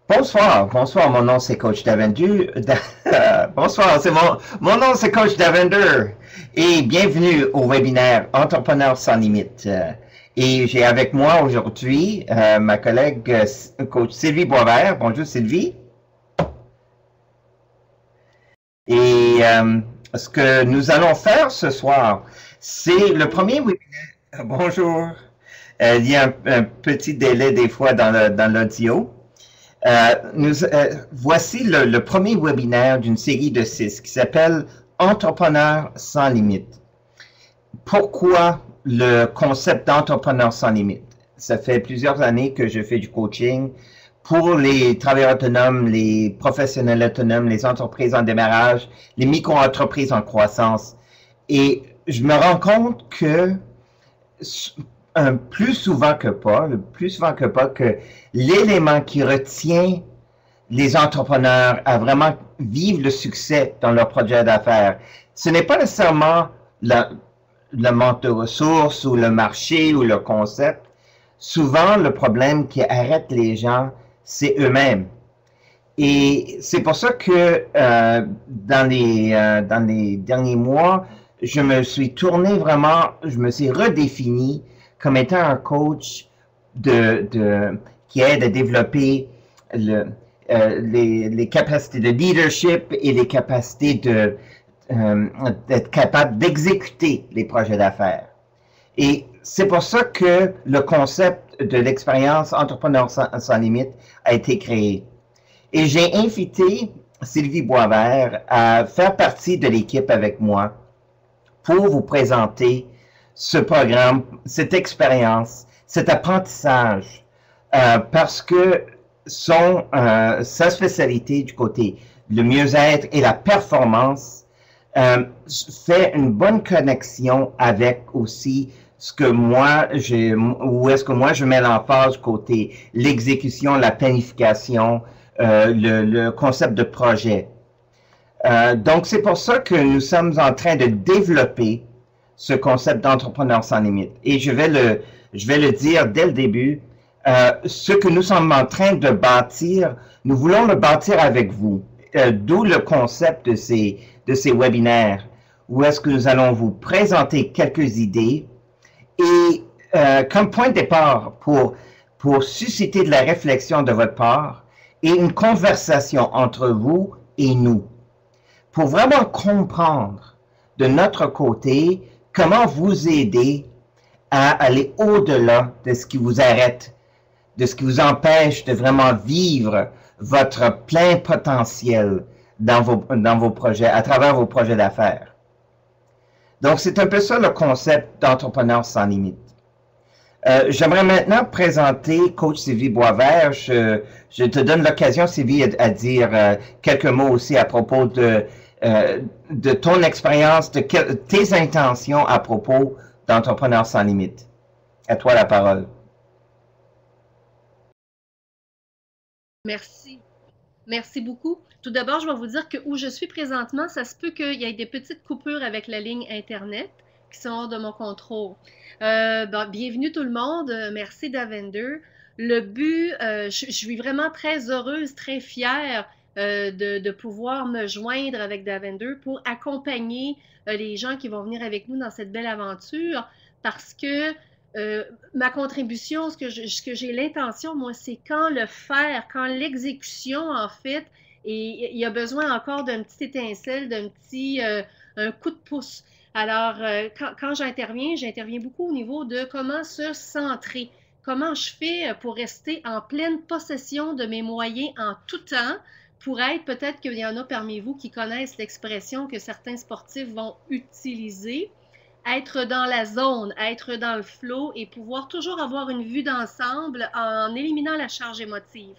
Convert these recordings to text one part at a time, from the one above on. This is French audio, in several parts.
Bonsoir, bonsoir, mon nom c'est Coach Davender. Bonsoir, mon nom c'est Coach Davender et bienvenue au webinaire Entrepreneurs sans limite. Et j'ai avec moi aujourd'hui ma collègue Coach Sylvie Boisvert. Bonjour Sylvie. Et ce que nous allons faire ce soir, c'est le premier webinaire. Bonjour. Il y a un petit délai des fois dans l'audio. Voici le premier webinaire d'une série de 6 qui s'appelle Entrepreneurs sans limite. Pourquoi le concept d'entrepreneur sans limite? Ça fait plusieurs années que je fais du coaching pour les travailleurs autonomes, les professionnels autonomes, les entreprises en démarrage, les micro-entreprises en croissance. Et je me rends compte que plus souvent que pas, que l'élément qui retient les entrepreneurs à vraiment vivre le succès dans leur projet d'affaires, ce n'est pas nécessairement le manque de ressources ou le marché ou le concept. Souvent, le problème qui arrête les gens, c'est eux-mêmes. Et c'est pour ça que dans les derniers mois, je me suis tourné vraiment, je me suis redéfini comme étant un coach qui aide à développer les capacités de leadership et les capacités d'être capable d'exécuter les projets d'affaires. Et c'est pour ça que le concept de l'expérience entrepreneur sans limite a été créé. Et j'ai invité Sylvie Boisvert à faire partie de l'équipe avec moi pour vous présenter ce programme, cette expérience, cet apprentissage, parce que sa spécialité du côté le mieux-être et la performance fait une bonne connexion avec aussi ce que moi, où est-ce que moi je mets l'emphase côté l'exécution, la planification, le concept de projet. Donc, c'est pour ça que nous sommes en train de développer ce concept d'entrepreneur sans limite. Et je vais le dire dès le début, ce que nous sommes en train de bâtir, nous voulons le bâtir avec vous. D'où le concept de ces webinaires, où est-ce que nous allons vous présenter quelques idées et comme point de départ pour susciter de la réflexion de votre part et une conversation entre vous et nous, pour vraiment comprendre de notre côté comment vous aider à aller au-delà de ce qui vous arrête, de ce qui vous empêche de vraiment vivre votre plein potentiel dans vos projets, à travers vos projets d'affaires. Donc, c'est un peu ça le concept d'entrepreneur sans limite. J'aimerais maintenant présenter Coach Sylvie Boisvert. Je te donne l'occasion, Sylvie, à dire quelques mots aussi à propos de ton expérience, de tes intentions à propos d'Entrepreneurs sans limite. À toi la parole. Merci. Merci beaucoup. Tout d'abord, je vais vous dire que où je suis présentement, ça se peut qu'il y ait des petites coupures avec la ligne Internet qui sont hors de mon contrôle. Bienvenue tout le monde. Merci Davender. Le but, je suis vraiment très heureuse, très fière de pouvoir me joindre avec Davender pour accompagner les gens qui vont venir avec nous dans cette belle aventure parce que ma contribution, ce que j'ai l'intention, moi, c'est quand le faire, quand l'exécution, en fait, et il y a besoin encore d'un petit étincelle, un coup de pouce. Alors, quand j'interviens beaucoup au niveau de comment se centrer, comment je fais pour rester en pleine possession de mes moyens en tout temps, pour être, peut-être qu'il y en a parmi vous qui connaissent l'expression que certains sportifs vont utiliser, être dans la zone, être dans le flow et pouvoir toujours avoir une vue d'ensemble en éliminant la charge émotive.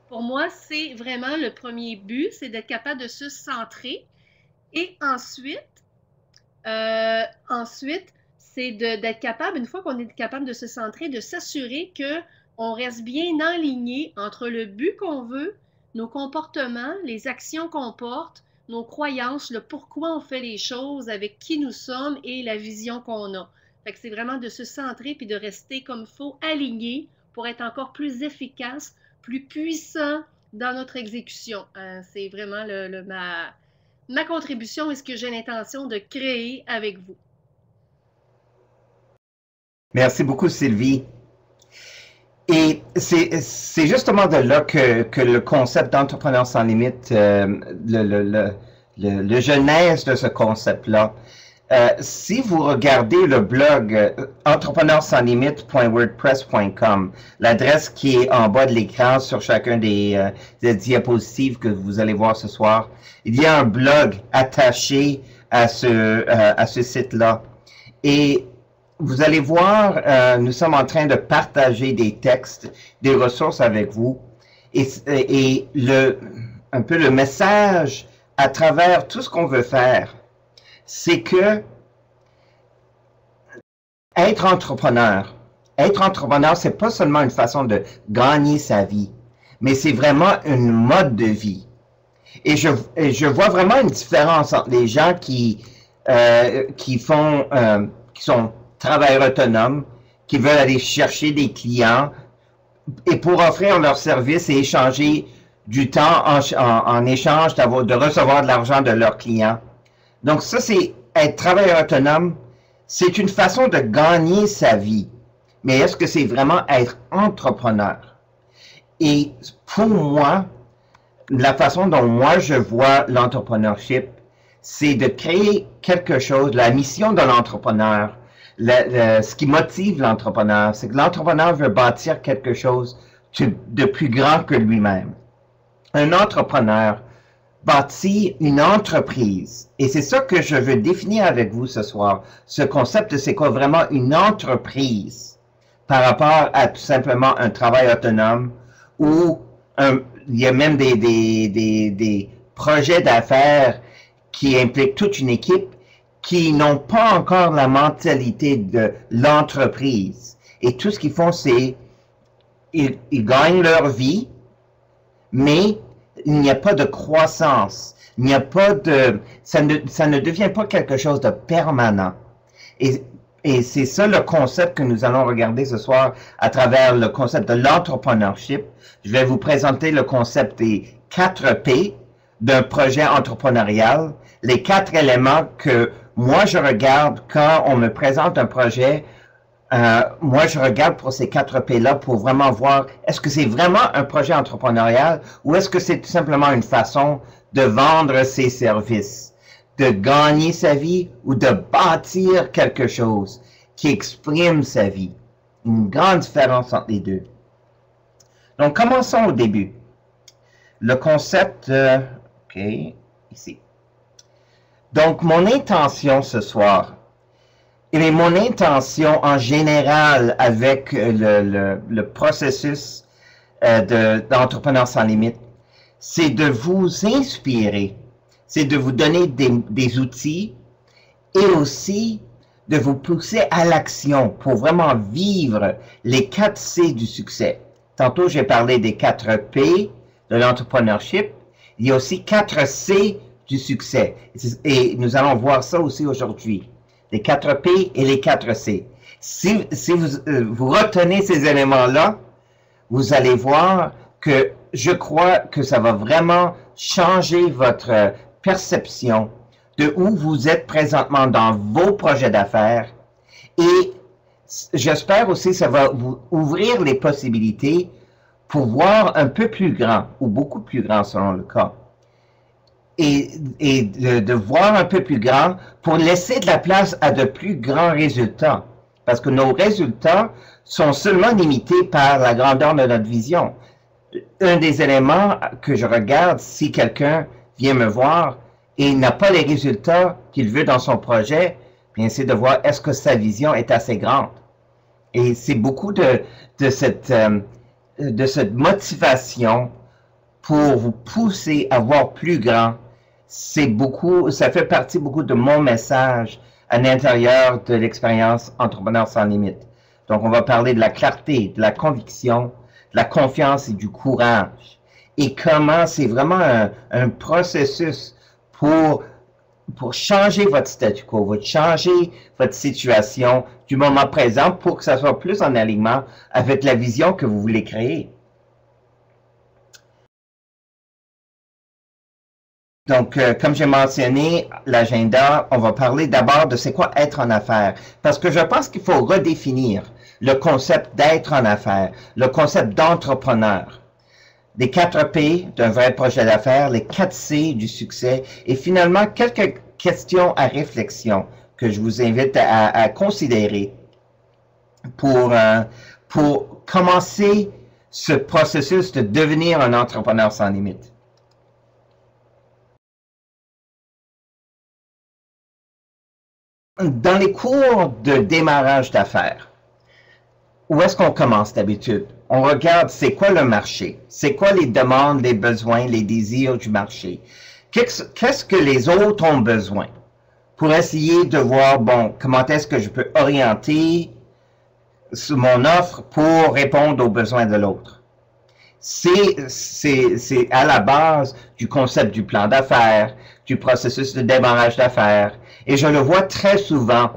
Pour moi, c'est vraiment le premier but, c'est d'être capable de se centrer. Et ensuite, c'est d'être capable, une fois qu'on est capable de se centrer, de s'assurer qu'on reste bien aligné entre le but qu'on veut, nos comportements, les actions qu'on porte, nos croyances, le pourquoi on fait les choses, avec qui nous sommes et la vision qu'on a. Fait que c'est vraiment de se centrer puis de rester comme il faut, aligné pour être encore plus efficace, plus puissant dans notre exécution. C'est vraiment ma contribution et ce que j'ai l'intention de créer avec vous. Merci beaucoup, Sylvie. Et c'est justement de là que le concept d'entrepreneur sans limite, le genèse de ce concept-là. Si vous regardez le blog entrepreneursanslimite.wordpress.com, l'adresse qui est en bas de l'écran sur chacun des diapositives que vous allez voir ce soir, il y a un blog attaché à ce site-là. Et vous allez voir, nous sommes en train de partager des textes, des ressources avec vous. Et un peu le message à travers tout ce qu'on veut faire, c'est que être entrepreneur, c'est pas seulement une façon de gagner sa vie, mais c'est vraiment une mode de vie. Et je vois vraiment une différence entre les gens qui sont travailleurs autonomes, qui veulent aller chercher des clients et pour offrir leurs services et échanger du temps en échange de recevoir de l'argent de leurs clients. Donc ça, c'est être travailleur autonome, c'est une façon de gagner sa vie. Mais est-ce que c'est vraiment être entrepreneur? Et pour moi, la façon dont moi je vois l'entrepreneurship, c'est de créer quelque chose, la mission de l'entrepreneur, ce qui motive l'entrepreneur, c'est que l'entrepreneur veut bâtir quelque chose de plus grand que lui-même. Un entrepreneur bâtit une entreprise. Et c'est ça que je veux définir avec vous ce soir. Ce concept, c'est quoi vraiment une entreprise par rapport à tout simplement un travail autonome ou il y a même des projets d'affaires qui impliquent toute une équipe qui n'ont pas encore la mentalité de l'entreprise. Et tout ce qu'ils font, c'est ils gagnent leur vie, mais il n'y a pas de croissance. Il n'y a pas de... Ça ne devient pas quelque chose de permanent. Et c'est ça le concept que nous allons regarder ce soir à travers le concept de l'entrepreneurship. Je vais vous présenter le concept des 4 P d'un projet entrepreneurial. Les 4 éléments que moi je regarde quand on me présente un projet. Moi, je regarde pour ces 4 P-là pour vraiment voir est-ce que c'est vraiment un projet entrepreneurial ou est-ce que c'est tout simplement une façon de vendre ses services, de gagner sa vie ou de bâtir quelque chose qui exprime sa vie. Une grande différence entre les deux. Donc, commençons au début. Le concept, OK, ici. Donc, mon intention ce soir, et mon intention en général avec le processus d'entrepreneur sans limite, c'est de vous inspirer, c'est de vous donner des outils et aussi de vous pousser à l'action pour vraiment vivre les 4 C du succès. Tantôt, j'ai parlé des 4 P de l'entrepreneurship. Il y a aussi 4 C du succès. Et nous allons voir ça aussi aujourd'hui. Les 4 P et les 4 C. Si vous retenez ces éléments-là, vous allez voir que je crois que ça va vraiment changer votre perception de où vous êtes présentement dans vos projets d'affaires. Et j'espère aussi que ça va vous ouvrir les possibilités pour voir un peu plus grand, ou beaucoup plus grand selon le cas. Et de voir un peu plus grand pour laisser de la place à de plus grands résultats. Parce que nos résultats sont seulement limités par la grandeur de notre vision. Un des éléments que je regarde si quelqu'un vient me voir et n'a pas les résultats qu'il veut dans son projet, bien c'est de voir est-ce que sa vision est assez grande. Et c'est beaucoup de cette motivation pour vous pousser à voir plus grand. Ça fait partie beaucoup de mon message à l'intérieur de l'expérience Entrepreneur sans limite. Donc, on va parler de la clarté, de la conviction, de la confiance et du courage. Et comment c'est vraiment un processus pour changer votre statu quo, pour changer votre situation du moment présent pour que ça soit plus en alignement avec la vision que vous voulez créer. Donc, comme j'ai mentionné, l'agenda, on va parler d'abord de c'est quoi être en affaires. Parce que je pense qu'il faut redéfinir le concept d'être en affaires, le concept d'entrepreneur. Les 4 P d'un vrai projet d'affaires, les 4 C du succès, et finalement, quelques questions à réflexion que je vous invite à considérer pour commencer ce processus de devenir un entrepreneur sans limite. Dans les cours de démarrage d'affaires, où est-ce qu'on commence d'habitude? On regarde c'est quoi le marché, c'est quoi les demandes, les besoins, les désirs du marché. Qu'est-ce que les autres ont besoin? Pour essayer de voir, bon, comment est-ce que je peux orienter mon offre pour répondre aux besoins de l'autre. C'est à la base du concept du plan d'affaires, du processus de démarrage d'affaires, et je le vois très souvent.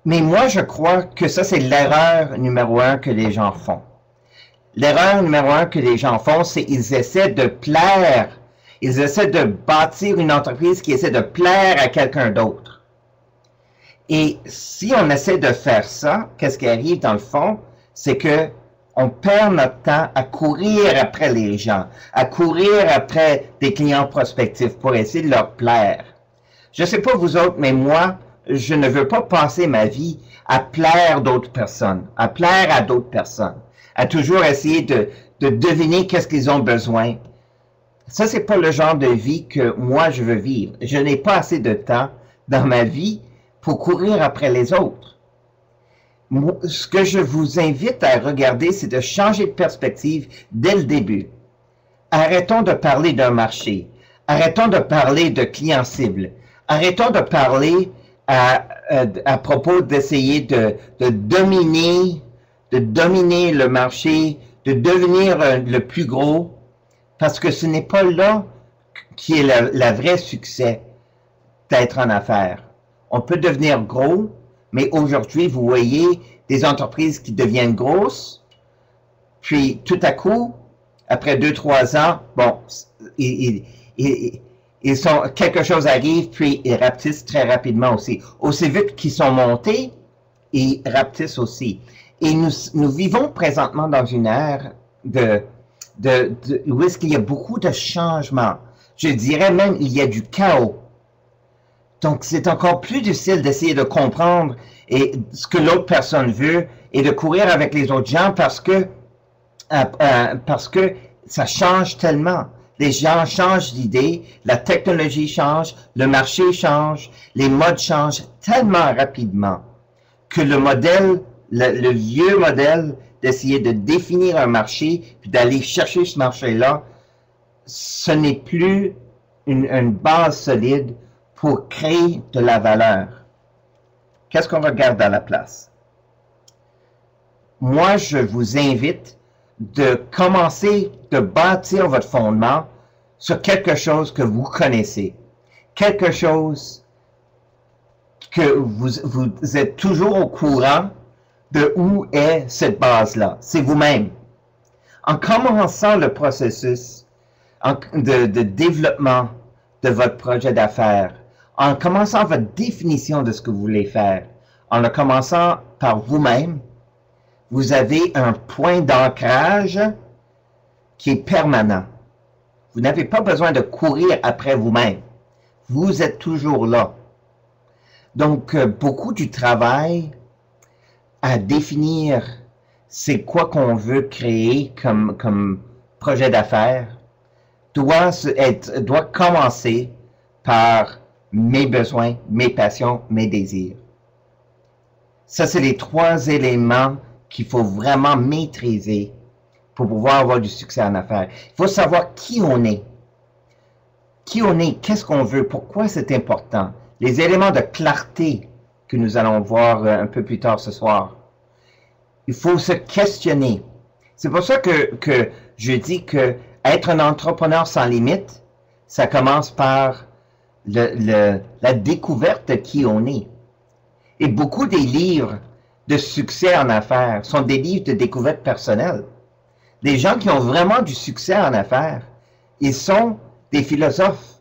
Mais moi, je crois que ça, c'est l'erreur numéro 1 que les gens font. L'erreur numéro 1 que les gens font, c'est qu'ils essaient de plaire. Ils essaient de bâtir une entreprise qui essaie de plaire à quelqu'un d'autre. Et si on essaie de faire ça, qu'est-ce qui arrive dans le fond? C'est que on perd notre temps à courir après les gens, à courir après des clients prospectifs pour essayer de leur plaire. Je ne sais pas vous autres, mais moi, je ne veux pas passer ma vie à plaire d'autres personnes, à plaire à d'autres personnes, à toujours essayer de deviner qu'est-ce qu'ils ont besoin. Ça, c'est pas le genre de vie que moi, je veux vivre. Je n'ai pas assez de temps dans ma vie pour courir après les autres. Ce que je vous invite à regarder, c'est de changer de perspective dès le début. Arrêtons de parler d'un marché. Arrêtons de parler de clients cibles. Arrêtons de parler à propos d'essayer de dominer le marché, de devenir le plus gros, parce que ce n'est pas là qui est le vrai succès d'être en affaires. On peut devenir gros, mais aujourd'hui, vous voyez des entreprises qui deviennent grosses, puis tout à coup, après 2-3 ans, bon, quelque chose arrive, puis ils rapetissent très rapidement aussi. Aussi vite qu'ils sont montés, ils rapetissent aussi. Et nous vivons présentement dans une ère où est-ce qu'il y a beaucoup de changements. Je dirais même il y a du chaos. Donc, c'est encore plus difficile d'essayer de comprendre ce que l'autre personne veut et de courir avec les autres gens parce que ça change tellement. Les gens changent d'idée, la technologie change, le marché change, les modes changent tellement rapidement que le vieux modèle d'essayer de définir un marché puis d'aller chercher ce marché-là, ce n'est plus une base solide pour créer de la valeur. Qu'est-ce qu'on regarde à la place? Moi, je vous invite de commencer de bâtir votre fondement sur quelque chose que vous connaissez, quelque chose que vous êtes toujours au courant de où est cette base-là. C'est vous-même. En commençant le processus de développement de votre projet d'affaires, en commençant votre définition de ce que vous voulez faire, en le commençant par vous-même, vous avez un point d'ancrage qui est permanent. Vous n'avez pas besoin de courir après vous-même. Vous êtes toujours là. Donc, beaucoup du travail à définir c'est quoi qu'on veut créer comme projet d'affaires doit commencer par mes besoins, mes passions, mes désirs. Ça, c'est les 3 éléments qu'il faut vraiment maîtriser pour pouvoir avoir du succès en affaires. Il faut savoir qui on est. Qui on est, qu'est-ce qu'on veut, pourquoi c'est important. Les éléments de clarté que nous allons voir un peu plus tard ce soir. Il faut se questionner. C'est pour ça que je dis que être un entrepreneur sans limite, ça commence par la découverte de qui on est. Et beaucoup des livres de succès en affaires sont des livres de découverte personnelle. Les gens qui ont vraiment du succès en affaires, ils sont des philosophes.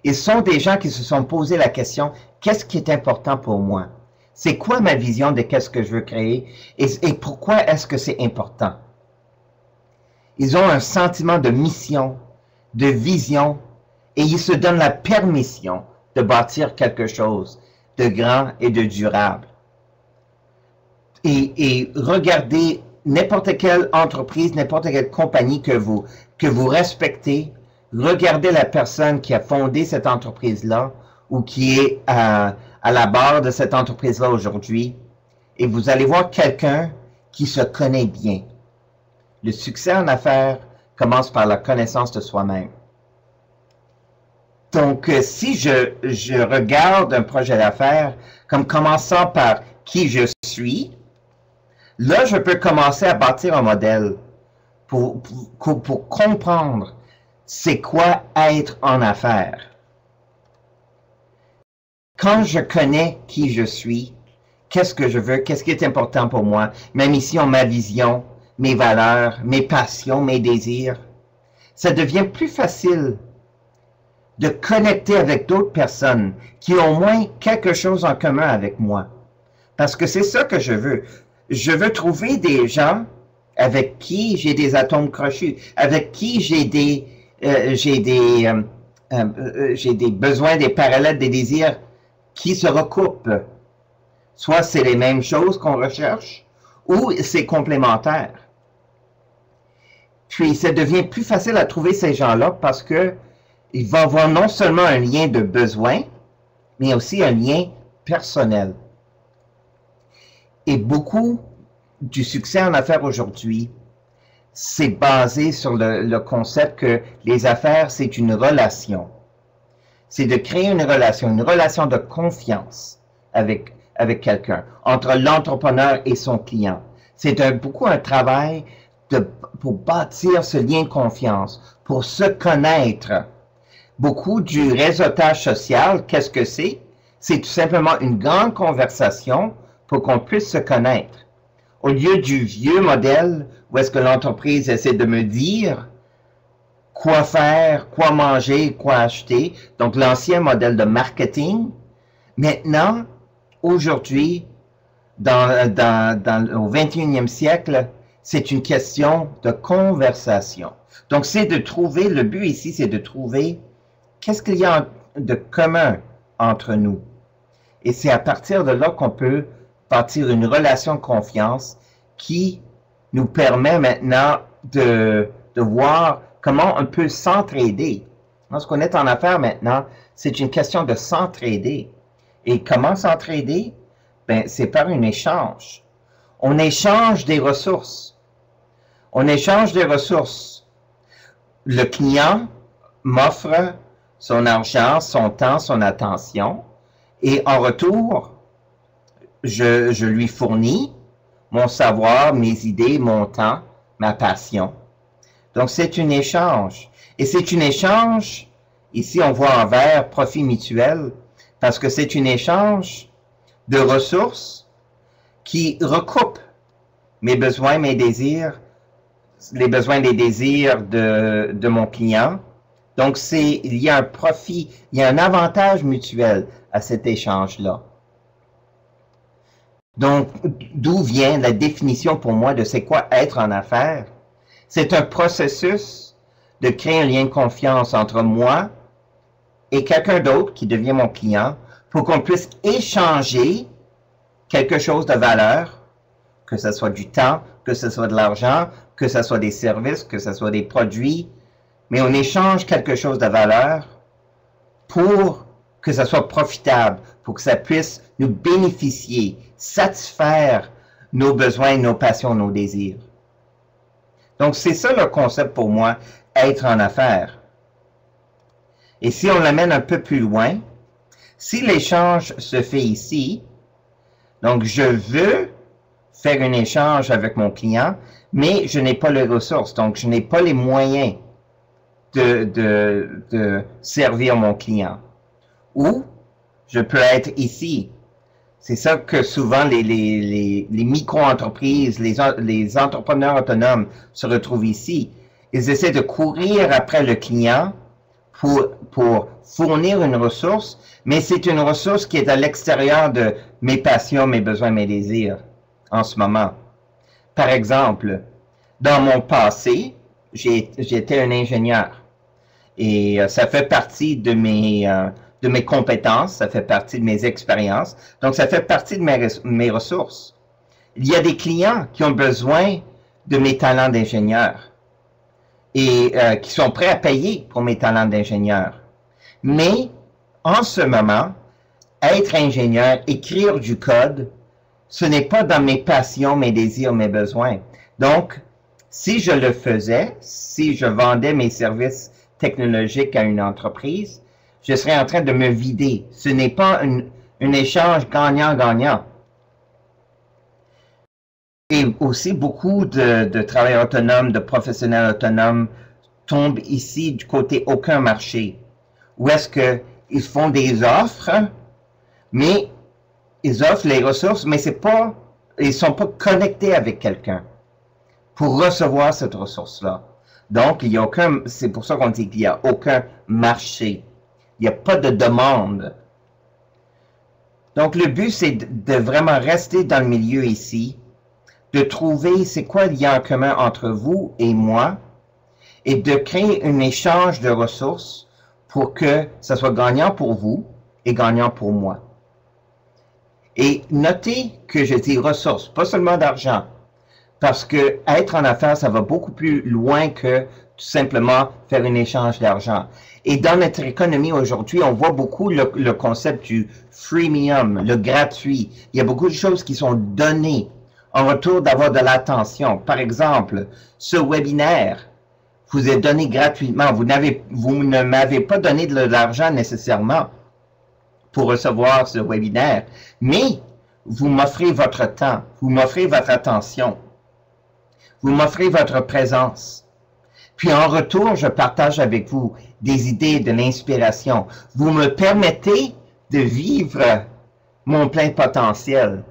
Ils sont des gens qui se sont posé la question, qu'est-ce qui est important pour moi? C'est quoi ma vision de qu'est-ce que je veux créer et pourquoi est-ce que c'est important? Ils ont un sentiment de mission, de vision, et ils se donnent la permission de bâtir quelque chose de grand et de durable. Et regardez n'importe quelle entreprise, n'importe quelle compagnie que vous respectez, regardez la personne qui a fondé cette entreprise-là ou qui est à la barre de cette entreprise-là aujourd'hui, et vous allez voir quelqu'un qui se connaît bien. Le succès en affaires commence par la connaissance de soi-même. Donc, si je regarde un projet d'affaires comme commençant par qui je suis, là, je peux commencer à bâtir un modèle pour comprendre c'est quoi être en affaires. Quand je connais qui je suis, qu'est-ce que je veux, qu'est-ce qui est important pour moi, ma mission, ma vision, mes valeurs, mes passions, mes désirs, ça devient plus facile de connecter avec d'autres personnes qui ont au moins quelque chose en commun avec moi. Parce que c'est ça que je veux. Je veux trouver des gens avec qui j'ai des atomes crochus, avec qui j'ai des besoins, des parallèles, des désirs qui se recoupent. Soit c'est les mêmes choses qu'on recherche, ou c'est complémentaire. Puis ça devient plus facile à trouver ces gens-là parce que il va avoir non seulement un lien de besoin, mais aussi un lien personnel. Et beaucoup du succès en affaires aujourd'hui, c'est basé sur le concept que les affaires, c'est une relation. C'est de créer une relation de confiance avec quelqu'un, entre l'entrepreneur et son client. C'est beaucoup un travail pour bâtir ce lien de confiance, pour se connaître. Beaucoup du réseautage social, qu'est-ce que c'est? C'est tout simplement une grande conversation pour qu'on puisse se connaître. Au lieu du vieux modèle où est-ce que l'entreprise essaie de me dire quoi faire, quoi manger, quoi acheter, donc l'ancien modèle de marketing, maintenant, aujourd'hui, au 21e siècle, c'est une question de conversation. Donc, c'est de trouver, le but ici, c'est de trouver qu'est-ce qu'il y a de commun entre nous. Et c'est à partir de là qu'on peut bâtir une relation de confiance qui nous permet maintenant de voir comment on peut s'entraider. Lorsqu'on est en affaires maintenant, c'est une question de s'entraider. Et comment s'entraider? Ben, c'est par un échange. On échange des ressources. On échange des ressources. Le client m'offre son argent, son temps, son attention, et en retour, je lui fournis mon savoir, mes idées, mon temps, ma passion. Donc, c'est un échange. Et c'est un échange, ici on voit en vert, profit mutuel, parce que c'est un échange de ressources qui recoupent mes besoins, mes désirs, les besoins et les désirs de mon client. Donc, il y a un profit, il y a un avantage mutuel à cet échange-là. Donc, d'où vient la définition pour moi de c'est quoi être en affaires? C'est un processus de créer un lien de confiance entre moi et quelqu'un d'autre qui devient mon client pour qu'on puisse échanger quelque chose de valeur, que ce soit du temps, que ce soit de l'argent, que ce soit des services, que ce soit des produits, mais on échange quelque chose de valeur pour que ça soit profitable, pour que ça puisse nous bénéficier, satisfaire nos besoins, nos passions, nos désirs. Donc, c'est ça le concept pour moi, être en affaires. Et si on l'amène un peu plus loin, si l'échange se fait ici, donc je veux faire un échange avec mon client, mais je n'ai pas les ressources, donc je n'ai pas les moyens de servir mon client. Ou je peux être ici. C'est ça que souvent les micro-entreprises, les entrepreneurs autonomes se retrouvent ici. Ils essaient de courir après le client pour fournir une ressource, mais c'est une ressource qui est à l'extérieur de mes passions, mes besoins, mes désirs en ce moment. Par exemple, dans mon passé, j'étais un ingénieur et ça fait partie de mes compétences, ça fait partie de mes expériences, donc ça fait partie de mes ressources. Il y a des clients qui ont besoin de mes talents d'ingénieur et qui sont prêts à payer pour mes talents d'ingénieur. Mais en ce moment, être ingénieur, écrire du code, ce n'est pas dans mes passions, mes désirs, mes besoins. Donc, si je le faisais, si je vendais mes services technologiques à une entreprise, je serais en train de me vider. Ce n'est pas un échange gagnant-gagnant. Et aussi, beaucoup de travailleurs autonomes, de professionnels autonomes tombent ici du côté aucun marché. Où est-ce qu'ils font des offres, mais ils offrent les ressources, mais ils ne sont pas connectés avec quelqu'un pour recevoir cette ressource-là. Donc, c'est pour ça qu'on dit qu'il n'y a aucun marché. Il n'y a pas de demande. Donc, le but, c'est de vraiment rester dans le milieu ici, de trouver c'est quoi le lien en commun entre vous et moi, et de créer un échange de ressources pour que ça soit gagnant pour vous et gagnant pour moi. Et notez que je dis ressources, pas seulement d'argent, parce que être en affaires, ça va beaucoup plus loin que tout simplement faire un échange d'argent. Et dans notre économie aujourd'hui, on voit beaucoup le concept du freemium, le gratuit. Il y a beaucoup de choses qui sont données en retour d'avoir de l'attention. Par exemple, ce webinaire vous est donné gratuitement. Vous ne m'avez pas donné de l'argent nécessairement pour recevoir ce webinaire, mais vous m'offrez votre temps, vous m'offrez votre attention, vous m'offrez votre présence. Puis en retour, je partage avec vous des idées, de l'inspiration. Vous me permettez de vivre mon plein potentiel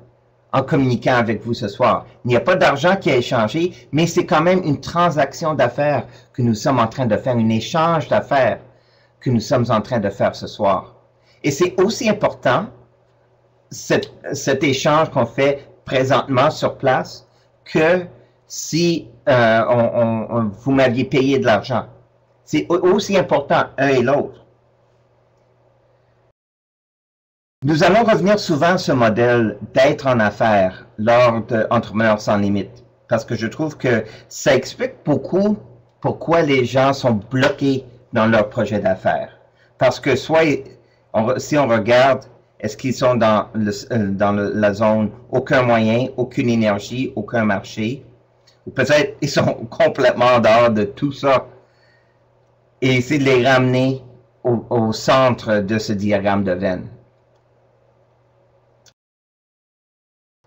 en communiquant avec vous ce soir. Il n'y a pas d'argent qui a échangé, mais c'est quand même une transaction d'affaires que nous sommes en train de faire, un échange d'affaires que nous sommes en train de faire ce soir. Et c'est aussi important, cet échange qu'on fait présentement sur place, que si vous m'aviez payé de l'argent. C'est aussi important, un et l'autre. Nous allons revenir souvent à ce modèle d'être en affaires lors d'Entrepreneurs sans limite, parce que je trouve que ça explique beaucoup pourquoi les gens sont bloqués dans leur projet d'affaires. Parce que si on regarde, est-ce qu'ils sont dans la zone aucun moyen, aucune énergie, aucun marché, ou peut-être ils sont complètement en dehors de tout ça, et essayer de les ramener au centre de ce diagramme de Venn.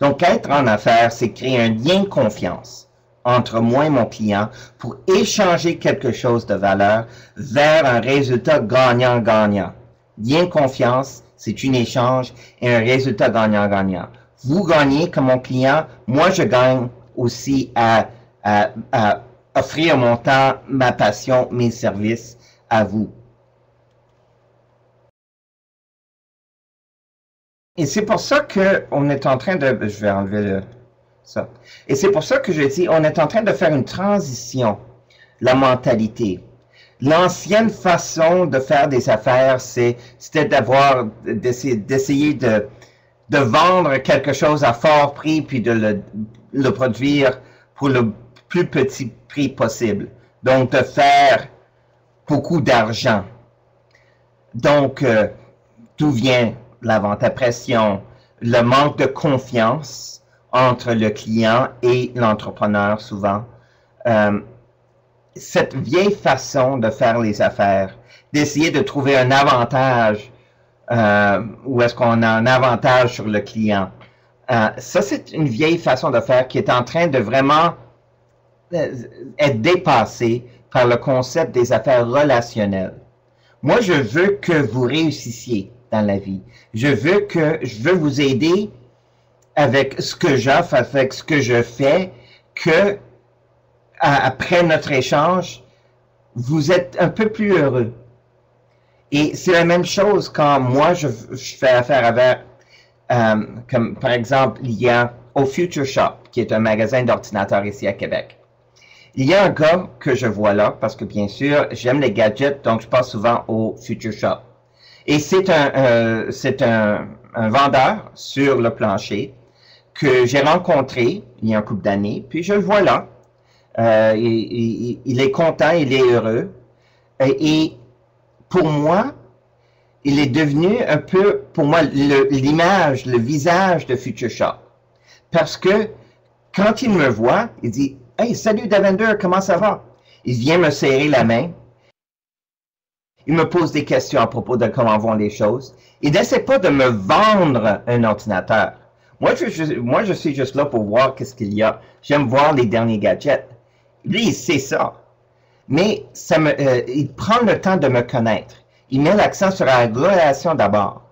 Donc, être en affaires, c'est créer un lien de confiance entre moi et mon client pour échanger quelque chose de valeur vers un résultat gagnant-gagnant. Lien de confiance, c'est un échange et un résultat gagnant-gagnant. Vous gagnez comme mon client, moi je gagne aussi à offrir mon temps, ma passion, mes services à vous. Et c'est pour ça qu'on est en train de... Je vais enlever ça. Et c'est pour ça que je dis, on est en train de faire une transition, la mentalité. L'ancienne façon de faire des affaires, c'était d'essayer de vendre quelque chose à fort prix, puis de le produire pour le plus petit prix possible. Donc, de faire beaucoup d'argent. Donc, d'où vient la vente à pression, le manque de confiance entre le client et l'entrepreneur souvent. Cette vieille façon de faire les affaires, d'essayer de trouver un avantage, où est-ce qu'on a un avantage sur le client. Ça, c'est une vieille façon de faire qui est en train de vraiment être dépassée par le concept des affaires relationnelles. Moi, je veux que vous réussissiez dans la vie. Je veux vous aider avec ce que j'offre, avec ce que je fais, que après notre échange, vous êtes un peu plus heureux. Et c'est la même chose quand moi, je fais affaire avec, comme par exemple, il y a au Future Shop, qui est un magasin d'ordinateurs ici à Québec. Il y a un gars que je vois là, parce que bien sûr, j'aime les gadgets, donc je passe souvent au Future Shop. Et c'est un vendeur sur le plancher que j'ai rencontré il y a un couple d'années, puis je le vois là. Il est content, il est heureux. Et pour moi, il est devenu un peu, pour moi, l'image, le visage de Future Shop. Parce que quand il me voit, il dit « Hey, salut Davender, comment ça va? » Il vient me serrer la main. Il me pose des questions à propos de comment vont les choses. Il n'essaie pas de me vendre un ordinateur. Moi, je suis juste là pour voir qu'est-ce qu'il y a. J'aime voir les derniers gadgets. Lui, il sait ça. Mais il prend le temps de me connaître. Il met l'accent sur la relation d'abord.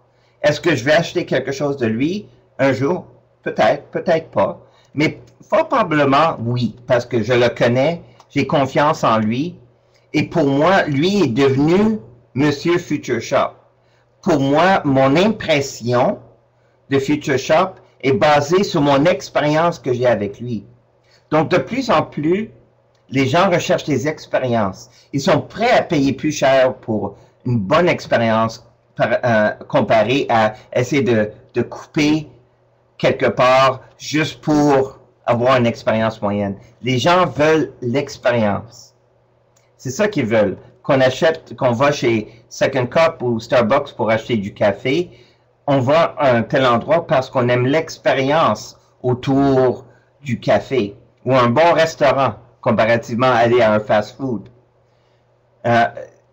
Est-ce que je vais acheter quelque chose de lui un jour? Peut-être, peut-être pas. Mais fort probablement, oui, parce que je le connais, j'ai confiance en lui. Et pour moi, lui est devenu Monsieur Future Shop. Pour moi, mon impression de Future Shop est basée sur mon expérience que j'ai avec lui. Donc, de plus en plus, les gens recherchent des expériences. Ils sont prêts à payer plus cher pour une bonne expérience comparée à essayer de couper quelque part juste pour avoir une expérience moyenne. Les gens veulent l'expérience. C'est ça qu'ils veulent. Qu'on va chez Second Cup ou Starbucks pour acheter du café, on va à un tel endroit parce qu'on aime l'expérience autour du café ou un bon restaurant comparativement à aller à un fast-food.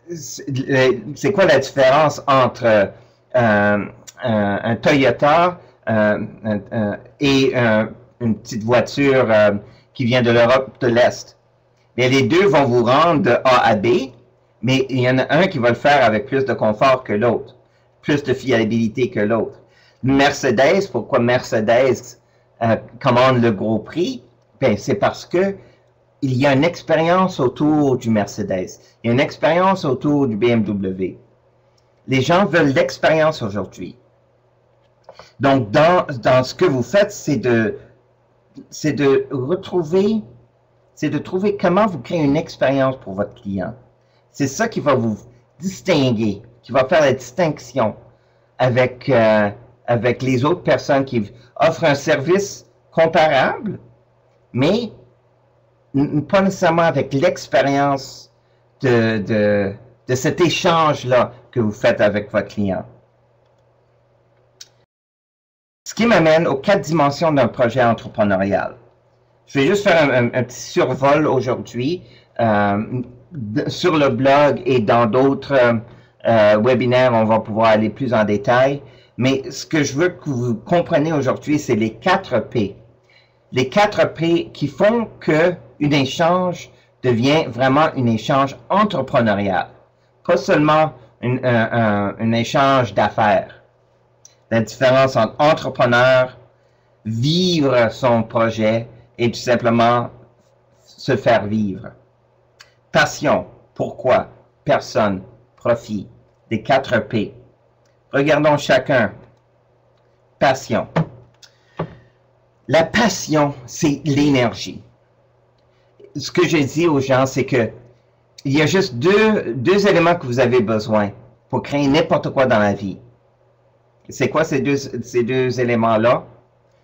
C'est quoi la différence entre un Toyota et une petite voiture qui vient de l'Europe de l'Est? Mais les deux vont vous rendre de A à B, mais il y en a un qui va le faire avec plus de confort que l'autre, plus de fiabilité que l'autre. Mercedes, pourquoi Mercedes commande le gros prix? Ben, c'est parce que il y a une expérience autour du Mercedes. Il y a une expérience autour du BMW. Les gens veulent l'expérience aujourd'hui. Donc, dans ce que vous faites, c'est de trouver comment vous créez une expérience pour votre client. C'est ça qui va vous distinguer, qui va faire la distinction avec les autres personnes qui offrent un service comparable, mais pas nécessairement avec l'expérience de cet échange-là que vous faites avec votre client. Ce qui m'amène aux 4 dimensions d'un projet entrepreneurial. Je vais juste faire un petit survol aujourd'hui sur le blog et dans d'autres webinaires, on va pouvoir aller plus en détail. Mais ce que je veux que vous compreniez aujourd'hui, c'est les 4 P. Les 4 P qui font que un échange devient vraiment un échange entrepreneurial. Pas seulement un échange d'affaires. La différence entre entrepreneur, vivre son projet et tout simplement se faire vivre. Passion. Pourquoi? Personne. Profit. Les 4 P. Regardons chacun. Passion. La passion, c'est l'énergie. Ce que je dis aux gens, c'est que il y a juste deux éléments que vous avez besoin pour créer n'importe quoi dans la vie. C'est quoi ces deux éléments-là?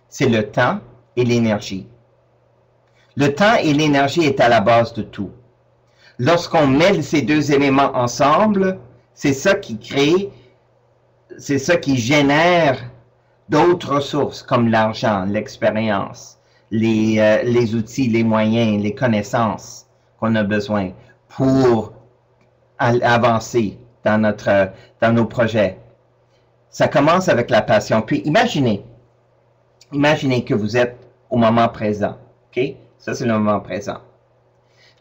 C'est le temps et l'énergie. Le temps et l'énergie est à la base de tout. Lorsqu'on met ces deux éléments ensemble, c'est ça qui crée, c'est ça qui génère d'autres ressources comme l'argent, l'expérience, les outils, les moyens, les connaissances qu'on a besoin pour avancer dans nos projets. Ça commence avec la passion. Puis imaginez que vous êtes au moment présent. OK? Ça, c'est le moment présent.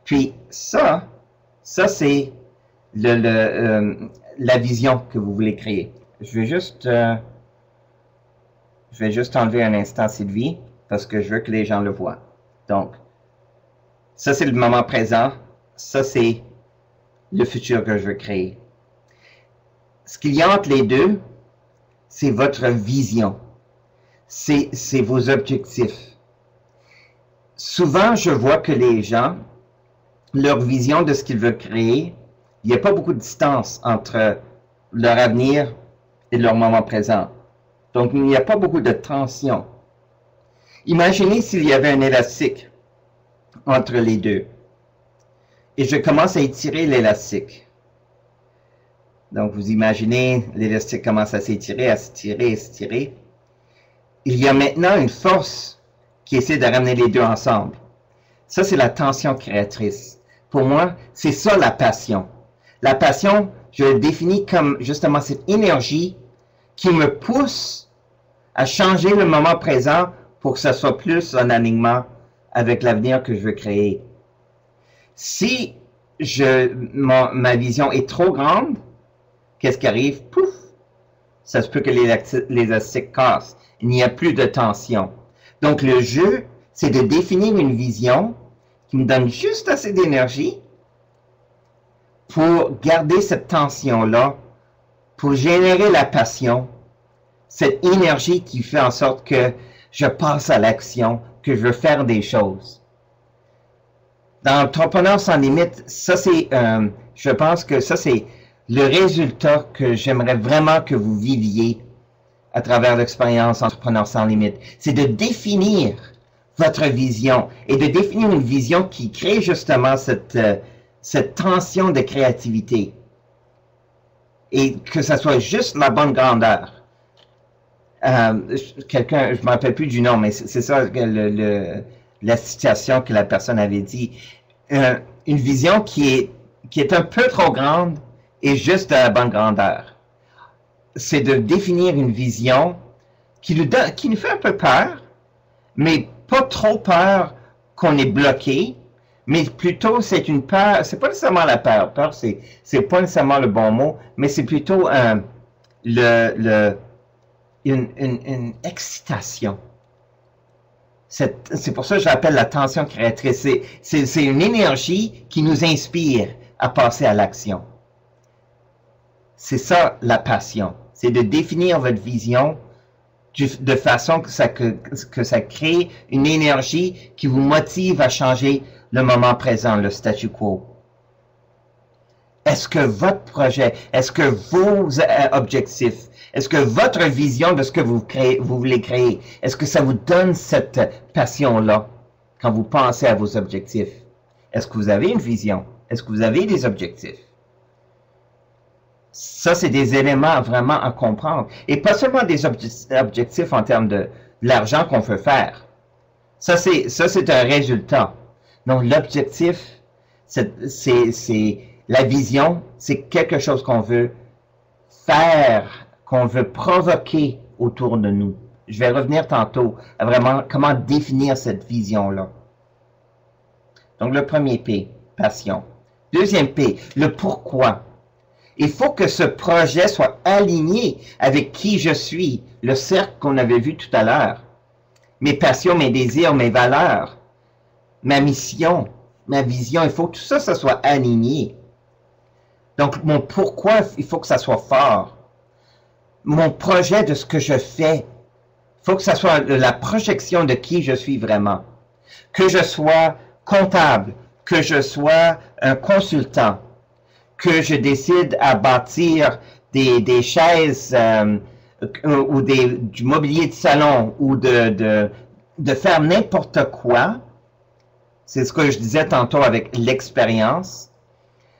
Puis ça c'est la vision que vous voulez créer. Je vais juste enlever un instant Sylvie parce que je veux que les gens le voient. Donc, ça c'est le moment présent. Ça c'est le futur que je veux créer. Ce qu'il y a entre les deux, c'est votre vision. C'est vos objectifs. Souvent, je vois que les gens, leur vision de ce qu'ils veulent créer, il n'y a pas beaucoup de distance entre leur avenir et leur moment présent. Donc, il n'y a pas beaucoup de tension. Imaginez s'il y avait un élastique entre les deux. Et je commence à étirer l'élastique. Donc, vous imaginez, l'élastique commence à s'étirer, à s'étirer, à s'étirer. Il y a maintenant une force qui essaie de ramener les deux ensemble. Ça, c'est la tension créatrice. Pour moi, c'est ça la passion. La passion, je le définis comme justement cette énergie qui me pousse à changer le moment présent pour que ça soit plus en alignement avec l'avenir que je veux créer. Si ma vision est trop grande, qu'est-ce qui arrive? Pouf! Ça se peut que l'élastique casse. Il n'y a plus de tension. Donc, le jeu, c'est de définir une vision qui me donne juste assez d'énergie pour garder cette tension-là, pour générer la passion, cette énergie qui fait en sorte que je passe à l'action, que je veux faire des choses. Dans Entrepreneur sans limite, ça c'est, je pense que ça c'est le résultat que j'aimerais vraiment que vous viviez à travers l'expérience Entrepreneur sans limite. C'est de définir votre vision et de définir une vision qui crée justement cette tension de créativité et que ça soit juste la bonne grandeur. Quelqu'un, je ne me rappelle plus du nom, mais c'est ça la citation que la personne avait dit. Une vision qui est un peu trop grande et juste de la bonne grandeur. C'est de définir une vision qui nous fait un peu peur, mais pas trop peur qu'on est bloqué, mais plutôt c'est une peur, c'est pas nécessairement la peur, peur c'est pas nécessairement le bon mot, mais c'est plutôt une excitation. C'est pour ça que j'appelle la tension créatrice. C'est une énergie qui nous inspire à passer à l'action. C'est ça la passion. C'est de définir votre vision de façon que ça crée une énergie qui vous motive à changer le moment présent, le statu quo. Est-ce que votre projet, est-ce que vos objectifs, est-ce que votre vision de ce que vous voulez créer, est-ce que ça vous donne cette passion-là quand vous pensez à vos objectifs? Est-ce que vous avez une vision? Est-ce que vous avez des objectifs? Ça, c'est des éléments vraiment à comprendre. Et pas seulement des objectifs en termes de l'argent qu'on veut faire. Ça, c'est un résultat. Donc, l'objectif, c'est la vision, c'est quelque chose qu'on veut faire, qu'on veut provoquer autour de nous. Je vais revenir tantôt à vraiment comment définir cette vision-là. Donc, le premier P, passion. Deuxième P, le pourquoi. Il faut que ce projet soit aligné avec qui je suis, le cercle qu'on avait vu tout à l'heure. Mes passions, mes désirs, mes valeurs, ma mission, ma vision, il faut que tout ça, ça soit aligné. Donc, mon pourquoi, il faut que ça soit fort. Mon projet de ce que je fais, il faut que ça soit la projection de qui je suis vraiment. Que je sois comptable, que je sois un consultant, que je décide à bâtir des chaises ou du mobilier de salon ou de faire n'importe quoi. C'est ce que je disais tantôt avec l'expérience.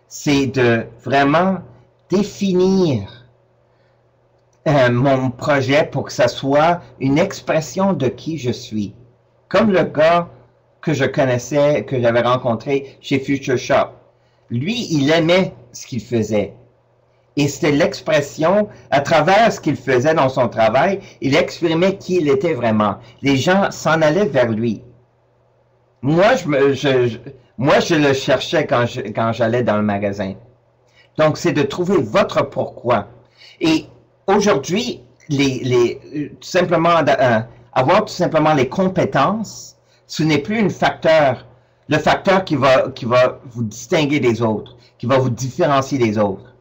C'est de vraiment définir mon projet pour que ça soit une expression de qui je suis. Comme le gars que je connaissais, que j'avais rencontré chez Future Shop. Lui, il aimait ce qu'il faisait. Et c'était l'expression, à travers ce qu'il faisait dans son travail, il exprimait qui il était vraiment. Les gens s'en allaient vers lui. Moi, je le cherchais quand j'allais dans le magasin. Donc, c'est de trouver votre pourquoi. Et aujourd'hui, tout simplement, avoir tout simplement les compétences, ce n'est plus le facteur qui va vous distinguer des autres, qui va vous différencier des autres.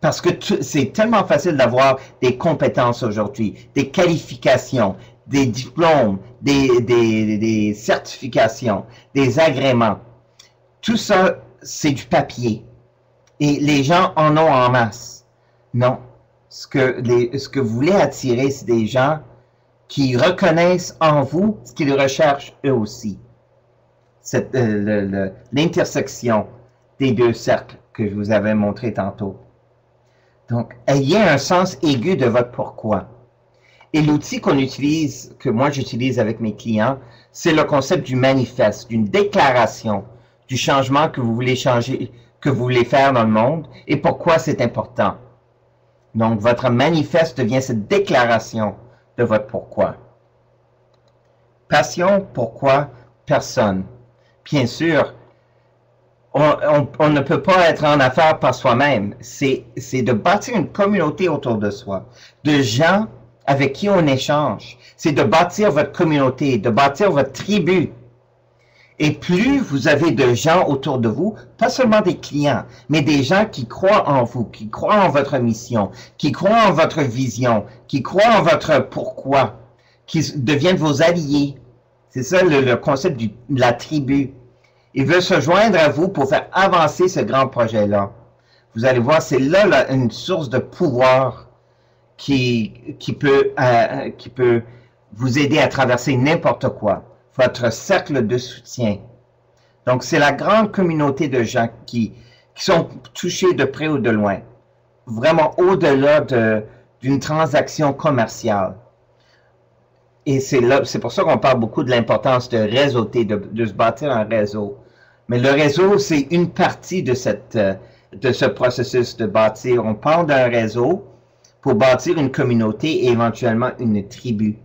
Parce que c'est tellement facile d'avoir des compétences aujourd'hui, des qualifications, des diplômes, des certifications, des agréments. Tout ça, c'est du papier. Et les gens en ont en masse. Non. Ce que vous voulez attirer, c'est des gens qui reconnaissent en vous ce qu'ils recherchent eux aussi. L'intersection des deux cercles que je vous avais montré tantôt. Donc, ayez un sens aigu de votre pourquoi. Et l'outil qu'on utilise, que moi j'utilise avec mes clients, c'est le concept du manifeste, d'une déclaration du changement que vous voulez changer, que vous voulez faire dans le monde et pourquoi c'est important. Donc, votre manifeste devient cette déclaration de votre pourquoi. Passion, pourquoi, personne. Bien sûr, on ne peut pas être en affaires par soi-même. C'est de bâtir une communauté autour de soi, de gens avec qui on échange. C'est de bâtir votre communauté, de bâtir votre tribu. Et plus vous avez de gens autour de vous, pas seulement des clients, mais des gens qui croient en vous, qui croient en votre mission, qui croient en votre vision, qui croient en votre pourquoi, qui deviennent vos alliés. C'est ça le concept de la tribu. Ils veulent se joindre à vous pour faire avancer ce grand projet-là. Vous allez voir, c'est là une source de pouvoir qui peut vous aider à traverser n'importe quoi. Votre cercle de soutien. Donc, c'est la grande communauté de gens qui sont touchés de près ou de loin. Vraiment au-delà d'une transaction commerciale. Et c'est pour ça qu'on parle beaucoup de l'importance de réseauter, de se bâtir un réseau. Mais le réseau, c'est une partie de ce processus de bâtir. On parle d'un réseau pour bâtir une communauté et éventuellement une tribu.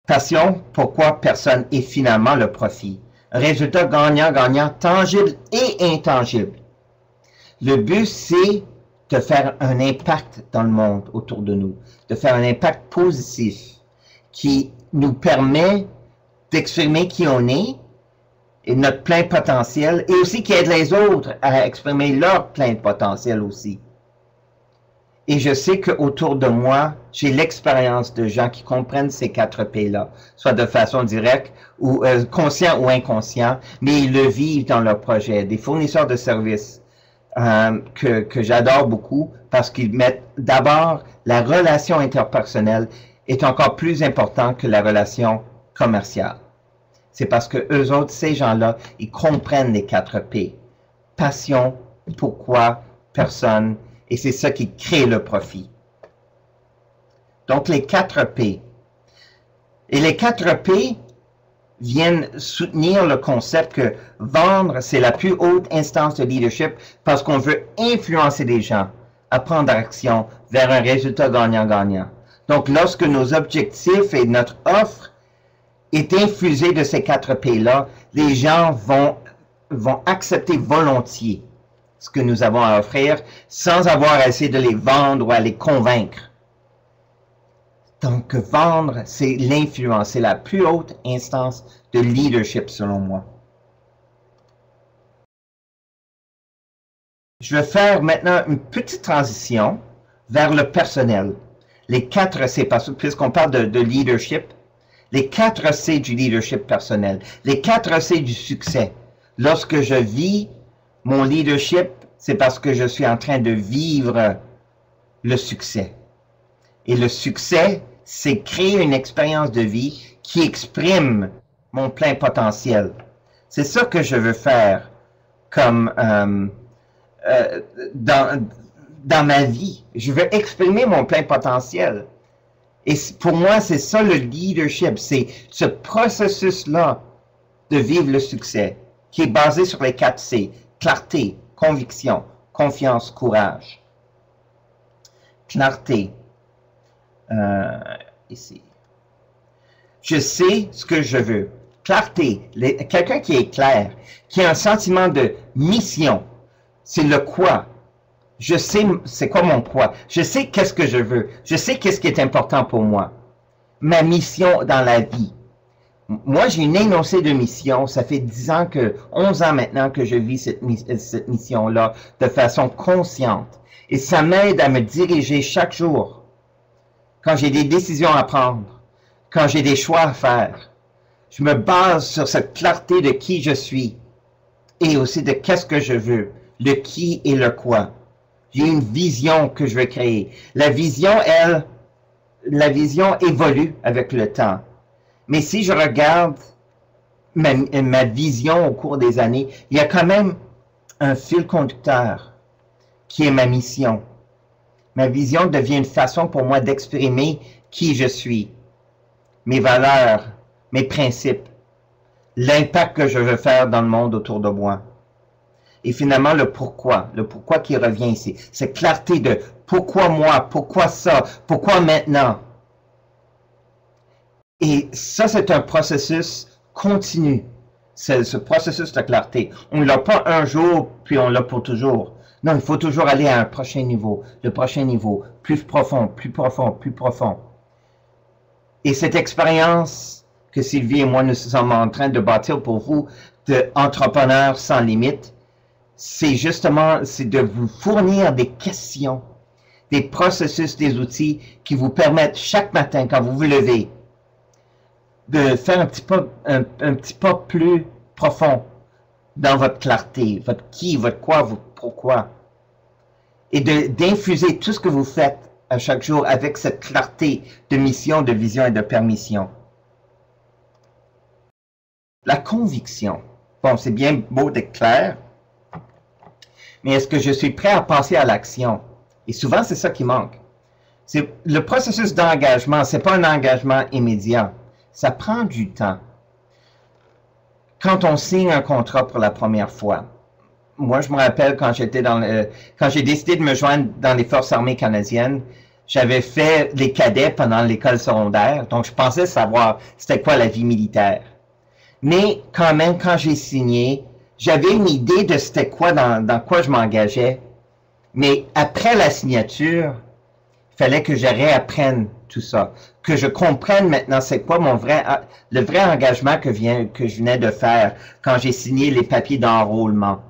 Passion, pourquoi personne et finalement le profit. Résultat gagnant-gagnant, tangible et intangible. Le but, c'est de faire un impact dans le monde autour de nous, de faire un impact positif qui nous permet d'exprimer qui on est et notre plein potentiel et aussi qui aide les autres à exprimer leur plein potentiel aussi. Et je sais qu'autour de moi, j'ai l'expérience de gens qui comprennent ces 4 P-là, soit de façon directe ou conscient ou inconscient, mais ils le vivent dans leur projet. Des fournisseurs de services que j'adore beaucoup parce qu'ils mettent d'abord la relation interpersonnelle est encore plus importante que la relation commerciale. C'est parce que eux autres, ces gens-là, ils comprennent les 4 P. Passion, pourquoi, personne, et c'est ça qui crée le profit. Donc, les 4 P. Et les 4 P viennent soutenir le concept que vendre, c'est la plus haute instance de leadership parce qu'on veut influencer les gens à prendre action vers un résultat gagnant-gagnant. Donc, lorsque nos objectifs et notre offre est infusée de ces 4 P-là, les gens vont accepter volontiers ce que nous avons à offrir sans avoir à essayer de les vendre ou à les convaincre. Donc, vendre, c'est l'influence, c'est la plus haute instance de leadership selon moi. Je vais faire maintenant une petite transition vers le personnel. Les 4 C, puisqu'on parle de leadership, les 4 C du leadership personnel, les 4 C du succès. Lorsque je vis mon leadership, c'est parce que je suis en train de vivre le succès. Et le succès, c'est créer une expérience de vie qui exprime mon plein potentiel. C'est ça que je veux faire comme dans ma vie. Je veux exprimer mon plein potentiel. Et pour moi, c'est ça le leadership. C'est ce processus-là de vivre le succès qui est basé sur les 4 C. Clarté, conviction, confiance, courage. Clarté. Ici. Je sais ce que je veux. Clarté. Quelqu'un qui est clair, qui a un sentiment de mission. C'est le quoi. Je sais c'est quoi mon quoi. Je sais qu'est-ce que je veux. Je sais qu'est-ce qui est important pour moi. Ma mission dans la vie. Moi, j'ai une énoncée de mission. Ça fait 11 ans maintenant que je vis cette mission-là de façon consciente. Et ça m'aide à me diriger chaque jour. Quand j'ai des décisions à prendre, quand j'ai des choix à faire, je me base sur cette clarté de qui je suis et aussi de qu'est-ce que je veux, le qui et le quoi. J'ai une vision que je veux créer. La vision évolue avec le temps. Mais si je regarde ma vision au cours des années, il y a quand même un fil conducteur qui est ma mission. Ma vision devient une façon pour moi d'exprimer qui je suis, mes valeurs, mes principes, l'impact que je veux faire dans le monde autour de moi. Et finalement, le pourquoi qui revient ici. Cette clarté de pourquoi moi, pourquoi ça, pourquoi maintenant. Et ça, c'est un processus continu. C'est ce processus de clarté. On ne l'a pas un jour, puis on l'a pour toujours. Non, il faut toujours aller à un prochain niveau, le prochain niveau, plus profond, plus profond, plus profond. Et cette expérience que Sylvie et moi, nous sommes en train de bâtir pour vous, d'entrepreneurs sans limite, c'est de vous fournir des questions, des processus, des outils qui vous permettent chaque matin, quand vous vous levez, de faire un petit pas plus profond dans votre clarté, votre qui, votre quoi, votre pourquoi. Et d'infuser tout ce que vous faites à chaque jour avec cette clarté de mission, de vision et de permission. La conviction. Bon, c'est bien beau d'être clair, mais est-ce que je suis prêt à passer à l'action? Et souvent, c'est ça qui manque. Le processus d'engagement, c'est pas un engagement immédiat. Ça prend du temps. Quand on signe un contrat pour la première fois, moi, je me rappelle quand j'ai décidé de me joindre dans les Forces armées canadiennes, j'avais fait les cadets pendant l'école secondaire, donc je pensais savoir c'était quoi la vie militaire. Mais quand même, quand j'ai signé, j'avais une idée de c'était quoi, dans quoi je m'engageais. Mais après la signature, il fallait que je réapprenne tout ça, que je comprenne maintenant c'est quoi le vrai engagement que je venais de faire quand j'ai signé les papiers d'enrôlement.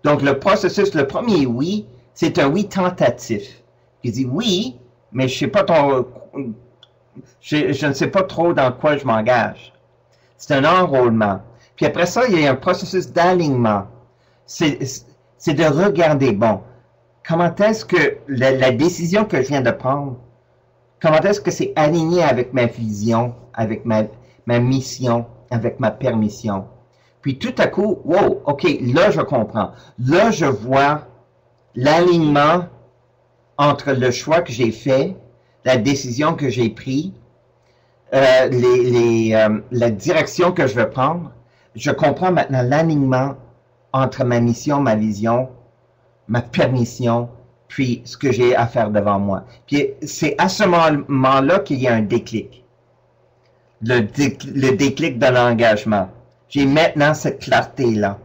Donc le premier oui, c'est un oui tentatif. Il dit oui, mais je ne sais pas trop dans quoi je m'engage. C'est un enrôlement. Puis après ça, il y a un processus d'alignement. C'est de regarder, bon, comment est-ce que la décision que je viens de prendre, comment est-ce que c'est aligné avec ma vision, avec ma mission, avec ma permission. Puis tout à coup, wow, ok, là je comprends. Là je vois l'alignement entre le choix que j'ai fait, la décision que j'ai prise, la direction que je veux prendre. Je comprends maintenant l'alignement entre ma mission, ma vision, ma permission, puis ce que j'ai à faire devant moi. Puis c'est à ce moment-là qu'il y a un déclic. Le déclic de l'engagement. J'ai maintenant cette clarté-là.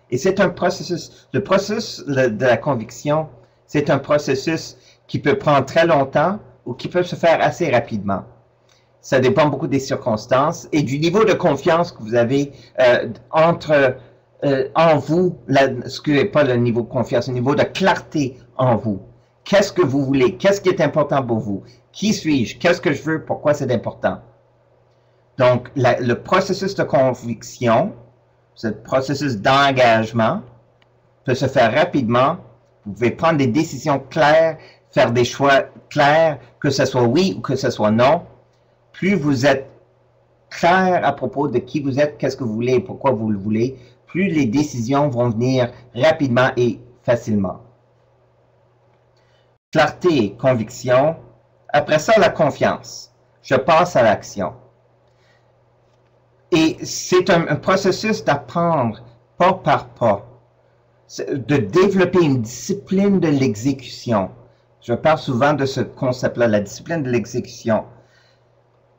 Et c'est un processus. Le processus de la conviction, c'est un processus qui peut prendre très longtemps ou qui peut se faire assez rapidement. Ça dépend beaucoup des circonstances et du niveau de confiance que vous avez en vous, ce qui n'est pas le niveau de confiance, le niveau de clarté en vous. Qu'est-ce que vous voulez? Qu'est-ce qui est important pour vous? Qui suis-je? Qu'est-ce que je veux? Pourquoi c'est important? Donc, le processus de conviction, ce processus d'engagement peut se faire rapidement. Vous pouvez prendre des décisions claires, faire des choix clairs, que ce soit oui ou que ce soit non. Plus vous êtes clair à propos de qui vous êtes, qu'est-ce que vous voulez et pourquoi vous le voulez, plus les décisions vont venir rapidement et facilement. Clarté et conviction. Après ça, la confiance. Je passe à l'action. Et c'est un processus d'apprendre pas par pas, de développer une discipline de l'exécution. Je parle souvent de ce concept-là, la discipline de l'exécution.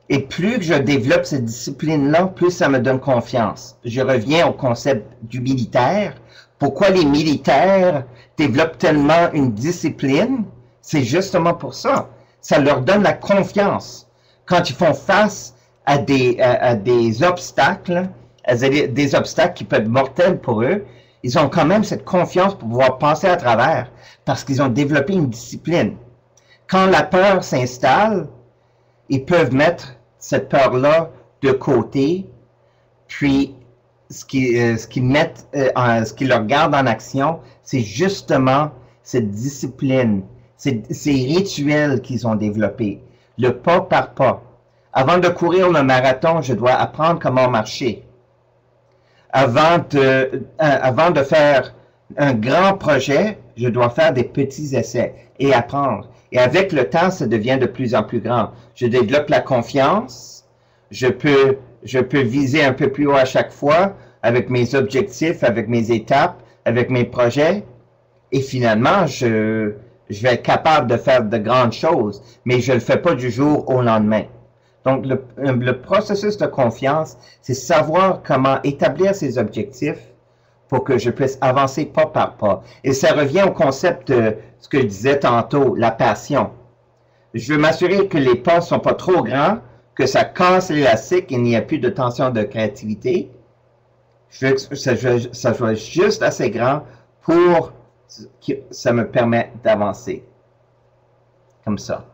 Et plus que je développe cette discipline-là, plus ça me donne confiance. Je reviens au concept du militaire. Pourquoi les militaires développent tellement une discipline? C'est justement pour ça. Ça leur donne la confiance. Quand ils font face à des obstacles, des obstacles qui peuvent être mortels pour eux, ils ont quand même cette confiance pour pouvoir passer à travers parce qu'ils ont développé une discipline. Quand la peur s'installe, ils peuvent mettre cette peur-là de côté, puis ce qu'ils leur gardent en action, c'est justement cette discipline, ces rituels qu'ils ont développés, le pas par pas. Avant de courir le marathon, je dois apprendre comment marcher. Avant de faire un grand projet, je dois faire des petits essais et apprendre. Et avec le temps, ça devient de plus en plus grand. Je développe la confiance. Je peux viser un peu plus haut à chaque fois avec mes objectifs, avec mes étapes, avec mes projets. Et finalement, je vais être capable de faire de grandes choses, mais je ne le fais pas du jour au lendemain. Donc, le processus de confiance, c'est savoir comment établir ses objectifs pour que je puisse avancer pas par pas. Et ça revient au concept de ce que je disais tantôt, la passion. Je veux m'assurer que les pas ne sont pas trop grands, que ça casse l'élastique et il n'y a plus de tension de créativité. Je veux que ça soit juste assez grand pour que ça me permette d'avancer. Comme ça.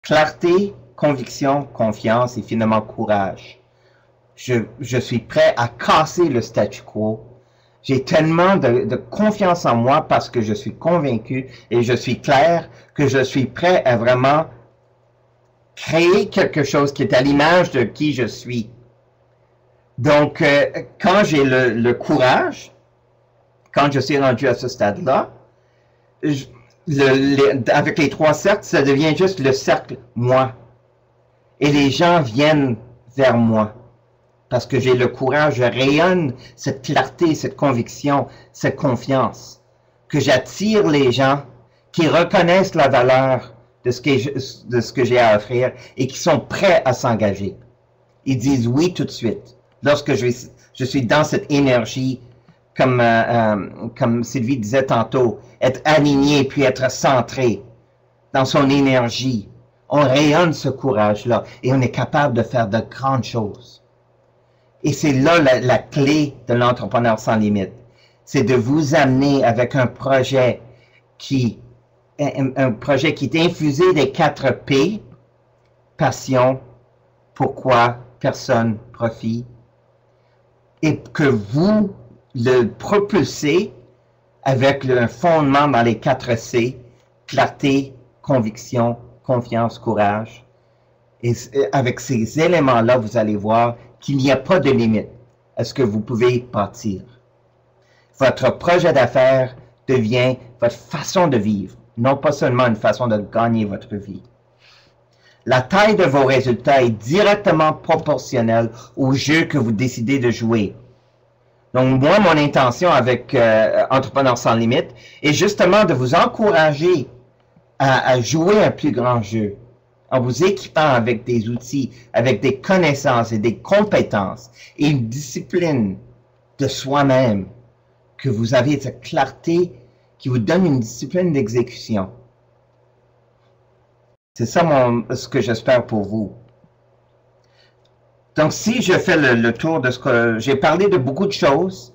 Clarté, conviction, confiance et finalement courage. Je suis prêt à casser le statu quo. J'ai tellement de confiance en moi parce que je suis convaincu et je suis clair que je suis prêt à vraiment créer quelque chose qui est à l'image de qui je suis. Donc, quand j'ai le courage, quand je suis rendu à ce stade-là, avec les 3 cercles, ça devient juste le cercle moi. Et les gens viennent vers moi. Parce que j'ai le courage, je rayonne cette clarté, cette conviction, cette confiance. Que j'attire les gens qui reconnaissent la valeur de ce que j'ai à offrir et qui sont prêts à s'engager. Ils disent oui tout de suite. Lorsque je suis dans cette énergie, comme Sylvie disait tantôt, être aligné puis être centré dans son énergie. On rayonne ce courage-là et on est capable de faire de grandes choses. Et c'est là la clé de l'entrepreneur sans limite. C'est de vous amener avec un projet qui est infusé des 4 P, passion, pourquoi, personne, profit, et que vous le propulsez avec un fondement dans les 4 C, clarté, conviction, confiance, courage. Et avec ces éléments-là, vous allez voir qu'il n'y a pas de limite à ce que vous pouvez bâtir. Votre projet d'affaires devient votre façon de vivre, non pas seulement une façon de gagner votre vie. La taille de vos résultats est directement proportionnelle au jeu que vous décidez de jouer. Donc, moi, mon intention avec Entrepreneurs sans limite est justement de vous encourager à jouer un plus grand jeu, en vous équipant avec des outils, avec des connaissances et des compétences et une discipline de soi-même, que vous avez cette clarté qui vous donne une discipline d'exécution. C'est ça ce que j'espère pour vous. Donc, si je fais le tour de ce que j'ai parlé de beaucoup de choses,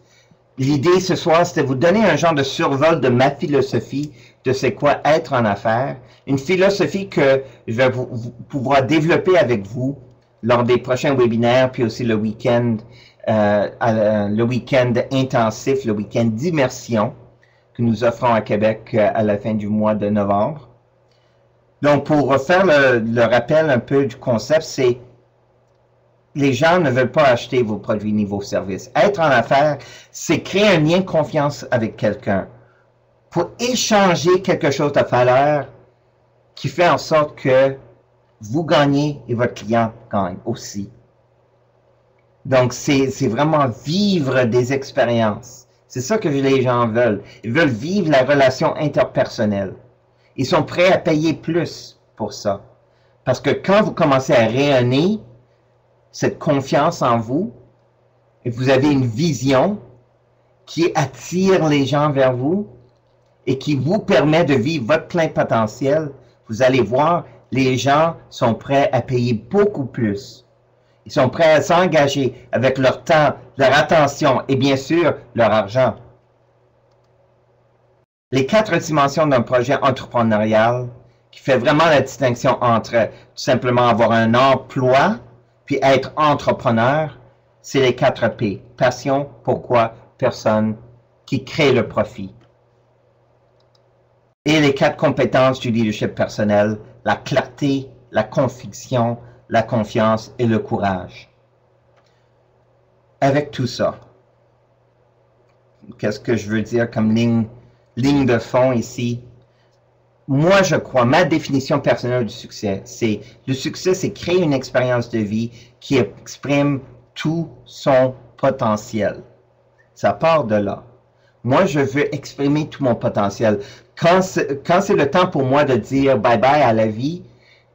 l'idée ce soir, c'était de vous donner un genre de survol de ma philosophie de c'est quoi être en affaires, une philosophie que je vais pouvoir développer avec vous lors des prochains webinaires, puis aussi le week-end intensif, le week-end d'immersion que nous offrons à Québec à la fin du mois de novembre. Donc, pour refaire le rappel un peu du concept, c'est les gens ne veulent pas acheter vos produits ni vos services. Être en affaires, c'est créer un lien de confiance avec quelqu'un pour échanger quelque chose de valeur qui fait en sorte que vous gagnez et votre client gagne aussi. Donc, c'est vraiment vivre des expériences. C'est ça que les gens veulent. Ils veulent vivre la relation interpersonnelle. Ils sont prêts à payer plus pour ça. Parce que quand vous commencez à rayonner cette confiance en vous, et vous avez une vision qui attire les gens vers vous et qui vous permet de vivre votre plein potentiel, vous allez voir, les gens sont prêts à payer beaucoup plus. Ils sont prêts à s'engager avec leur temps, leur attention et bien sûr leur argent. Les 4 dimensions d'un projet entrepreneurial qui fait vraiment la distinction entre tout simplement avoir un emploi puis être entrepreneur, c'est les 4 P. Passion, pourquoi, personne, qui crée le profit. Et les 4 compétences du leadership personnel, la clarté, la conviction, la confiance et le courage. Avec tout ça, qu'est-ce que je veux dire comme ligne de fond ici? Moi, je crois, ma définition personnelle du succès, c'est créer une expérience de vie qui exprime tout son potentiel. Ça part de là. Moi, je veux exprimer tout mon potentiel. Quand c'est le temps pour moi de dire bye-bye à la vie,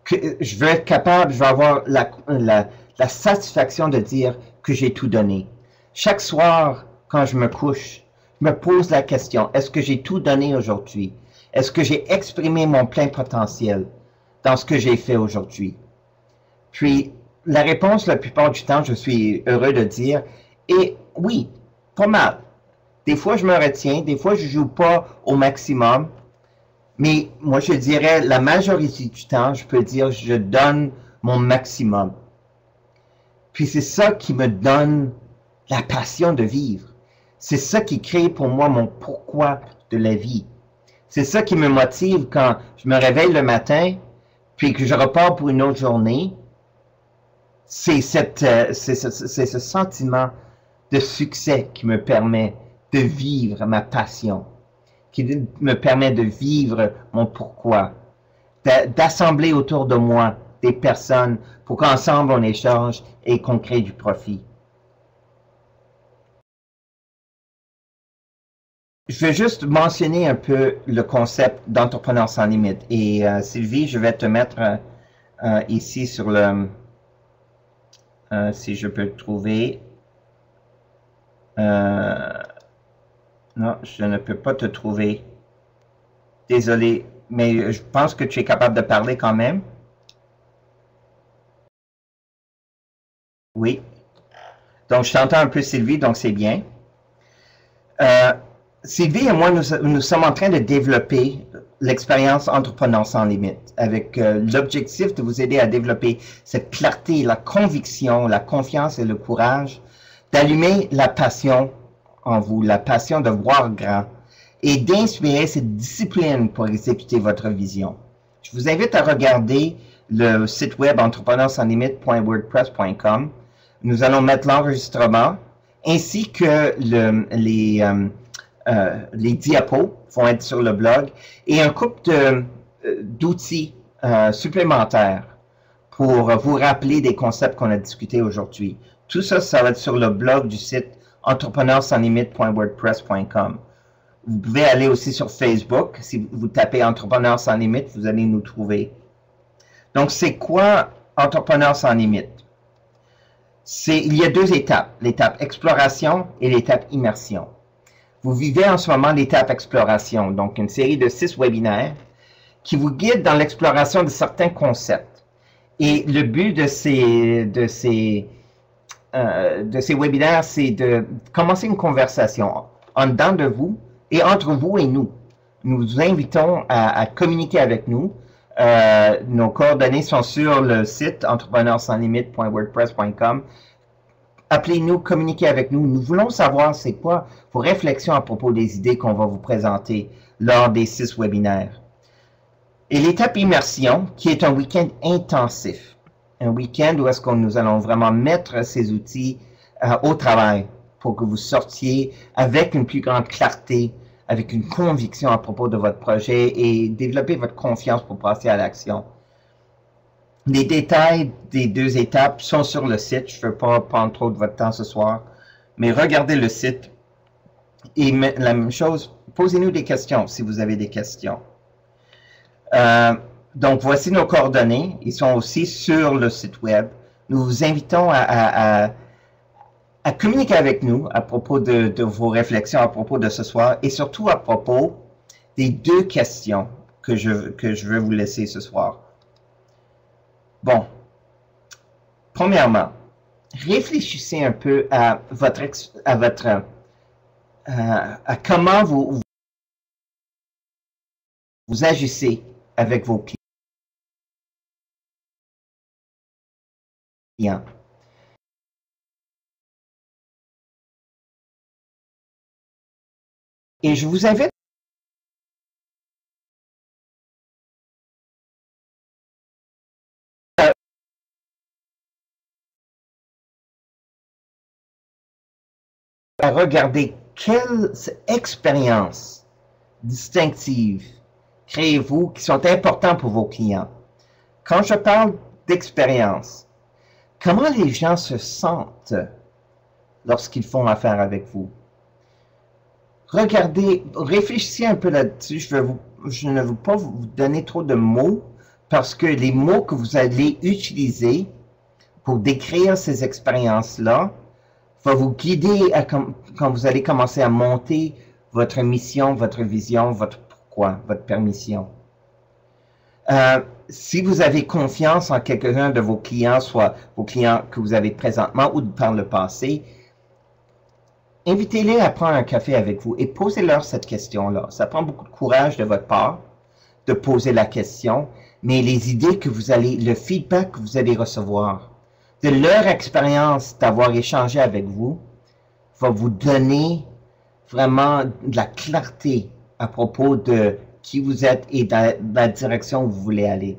que je veux être capable, je veux avoir la satisfaction de dire que j'ai tout donné. Chaque soir, quand je me couche, je me pose la question, est-ce que j'ai tout donné aujourd'hui? Est-ce que j'ai exprimé mon plein potentiel dans ce que j'ai fait aujourd'hui? Puis, la réponse, la plupart du temps, je suis heureux de dire, et oui, pas mal. Des fois, je me retiens, des fois, je joue pas au maximum, mais moi, je dirais, la majorité du temps, je peux dire, je donne mon maximum. Puis c'est ça qui me donne la passion de vivre. C'est ça qui crée pour moi mon pourquoi de la vie. C'est ça qui me motive quand je me réveille le matin, puis que je repars pour une autre journée. C'est ce sentiment de succès qui me permet de vivre ma passion, qui me permet de vivre mon pourquoi, d'assembler autour de moi des personnes pour qu'ensemble on échange et qu'on crée du profit. Je vais juste mentionner un peu le concept d'entrepreneur sans limite. Et Sylvie, je vais te mettre ici sur le... si je peux le trouver. Non, je ne peux pas te trouver. Désolé, mais je pense que tu es capable de parler quand même. Oui. Donc, je t'entends un peu, Sylvie, donc c'est bien. Sylvie et moi, nous sommes en train de développer l'expérience Entrepreneur sans limite avec l'objectif de vous aider à développer cette clarté, la conviction, la confiance et le courage, d'allumer la passion en vous, la passion de voir grand et d'inspirer cette discipline pour exécuter votre vision. Je vous invite à regarder le site web entrepreneurssanslimite.wordpress.com. Nous allons mettre l'enregistrement ainsi que les diapos vont être sur le blog et un couple d'outils supplémentaires pour vous rappeler des concepts qu'on a discutés aujourd'hui. Tout ça, ça va être sur le blog du site entrepreneurssanslimite.wordpress.com. Vous pouvez aller aussi sur Facebook. Si vous tapez Entrepreneurs sans limite, vous allez nous trouver. Donc, c'est quoi Entrepreneurs sans limite? Il y a 2 étapes, l'étape exploration et l'étape immersion. Vous vivez en ce moment l'étape exploration, donc une série de 6 webinaires qui vous guident dans l'exploration de certains concepts. Et le but de ces webinaires, c'est de commencer une conversation en dedans de vous et entre vous et nous. Nous vous invitons à communiquer avec nous. Nos coordonnées sont sur le site entrepreneurssanslimite.wordpress.com. Appelez-nous, communiquez avec nous. Nous voulons savoir c'est quoi vos réflexions à propos des idées qu'on va vous présenter lors des 6 webinaires. Et l'étape immersion, qui est un week-end intensif. Un week-end où est-ce que nous allons vraiment mettre ces outils au travail pour que vous sortiez avec une plus grande clarté, avec une conviction à propos de votre projet et développer votre confiance pour passer à l'action. Les détails des 2 étapes sont sur le site. Je ne veux pas prendre trop de votre temps ce soir, mais regardez le site. Et la même chose, posez-nous des questions si vous avez des questions. Donc, voici nos coordonnées. Ils sont aussi sur le site web. Nous vous invitons à communiquer avec nous à propos de vos réflexions à propos de ce soir et surtout à propos des 2 questions que je veux vous laisser ce soir. Bon, premièrement, réfléchissez un peu à à comment vous agissez avec vos clients. Et je vous invite à regarder quelles expériences distinctives créez-vous qui sont importantes pour vos clients. Quand je parle d'expérience, comment les gens se sentent lorsqu'ils font affaire avec vous? Regardez, réfléchissez un peu là-dessus. Je ne veux pas vous donner trop de mots parce que les mots que vous allez utiliser pour décrire ces expériences-là va vous guider quand vous allez commencer à monter votre mission, votre vision, votre pourquoi, votre permission. Si vous avez confiance en quelqu'un de vos clients, soit vos clients que vous avez présentement ou par le passé, invitez-les à prendre un café avec vous et posez-leur cette question-là. Ça prend beaucoup de courage de votre part de poser la question, mais les idées que vous allez, le feedback que vous allez recevoir, de leur expérience d'avoir échangé avec vous, va vous donner vraiment de la clarté à propos de qui vous êtes et de la direction où vous voulez aller.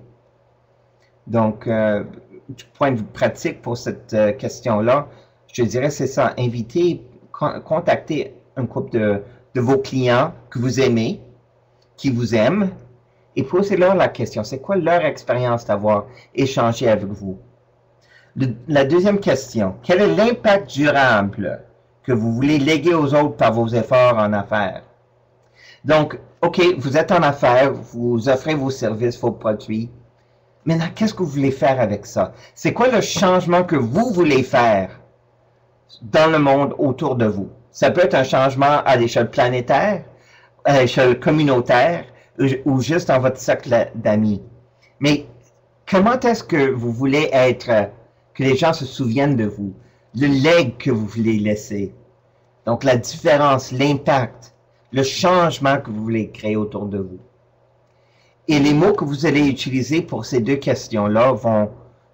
Donc, du point de vue pratique pour cette question-là, je dirais c'est ça, invitez, contactez un couple de vos clients que vous aimez, qui vous aiment, et posez-leur la question, c'est quoi leur expérience d'avoir échangé avec vous? La deuxième question, quel est l'impact durable que vous voulez léguer aux autres par vos efforts en affaires? Donc, OK, vous êtes en affaires, vous offrez vos services, vos produits. Maintenant, qu'est-ce que vous voulez faire avec ça? C'est quoi le changement que vous voulez faire dans le monde autour de vous? Ça peut être un changement à l'échelle planétaire, à l'échelle communautaire, ou juste dans votre cercle d'amis. Mais comment est-ce que vous voulez être, que les gens se souviennent de vous? Le legs que vous voulez laisser. Donc, la différence, l'impact, le changement que vous voulez créer autour de vous. Et les mots que vous allez utiliser pour ces deux questions-là vont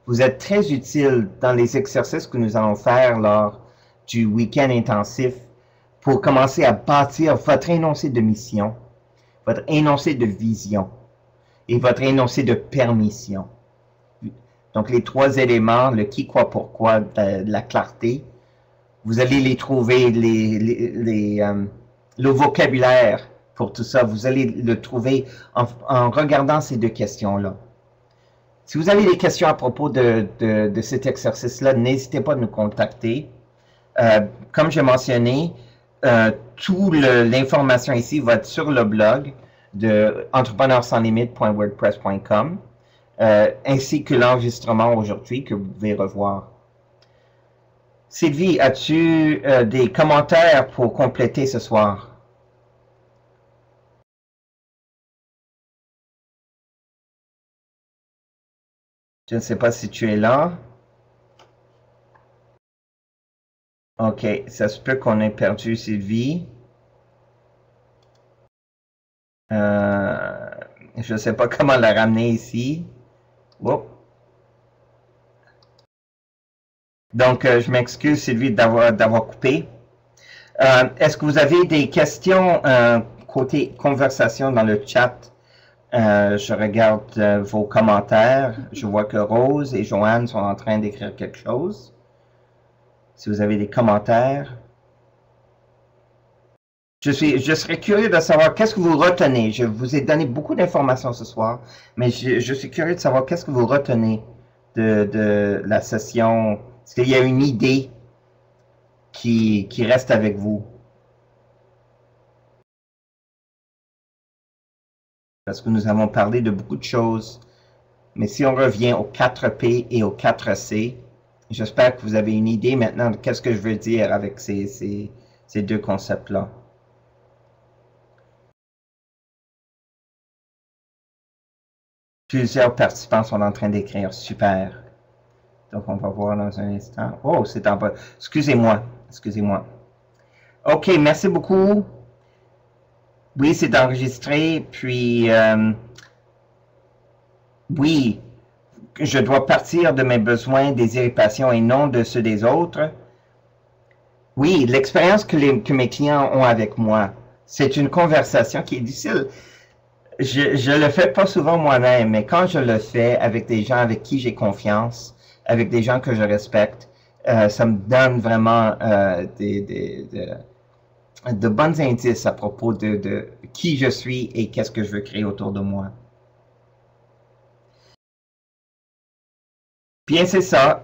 vous être très utiles dans les exercices que nous allons faire lors du week-end intensif pour commencer à bâtir votre énoncé de mission, votre énoncé de vision et votre énoncé de permission. Donc, les trois éléments, le qui, quoi, pourquoi, la clarté, vous allez les trouver, le vocabulaire pour tout ça, vous allez le trouver en regardant ces deux questions-là. Si vous avez des questions à propos de cet exercice-là, n'hésitez pas à nous contacter. Comme j'ai mentionné, toute l'information ici va être sur le blog de entrepreneursanslimite.wordpress.com, ainsi que l'enregistrement aujourd'hui que vous pouvez revoir. Sylvie, as-tu des commentaires pour compléter ce soir? Je ne sais pas si tu es là. OK, ça se peut qu'on ait perdu Sylvie. Je ne sais pas comment la ramener ici. Whoop. Donc, je m'excuse Sylvie d'avoir coupé. Est-ce que vous avez des questions côté conversation dans le chat? Je regarde vos commentaires. Je vois que Rose et Joanne sont en train d'écrire quelque chose. Si vous avez des commentaires. Je serais curieux de savoir qu'est-ce que vous retenez. Je vous ai donné beaucoup d'informations ce soir, mais je suis curieux de savoir qu'est-ce que vous retenez de la session. Est-ce qu'il y a une idée qui reste avec vous? Parce que nous avons parlé de beaucoup de choses. Mais si on revient aux 4P et aux 4C, j'espère que vous avez une idée maintenant de qu'est-ce que je veux dire avec ces deux concepts-là. Plusieurs participants sont en train d'écrire. Super. Donc, on va voir dans un instant. Oh, c'est en bas. Excusez-moi. Excusez-moi. OK, merci beaucoup. Oui, c'est enregistré. Puis, oui, je dois partir de mes besoins, des irritations et non de ceux des autres. Oui, l'expérience que mes clients ont avec moi, c'est une conversation qui est difficile. Je le fais pas souvent moi-même, mais quand je le fais avec des gens avec qui j'ai confiance, avec des gens que je respecte, ça me donne vraiment de bons indices à propos de qui je suis et qu'est-ce que je veux créer autour de moi. Bien, c'est ça.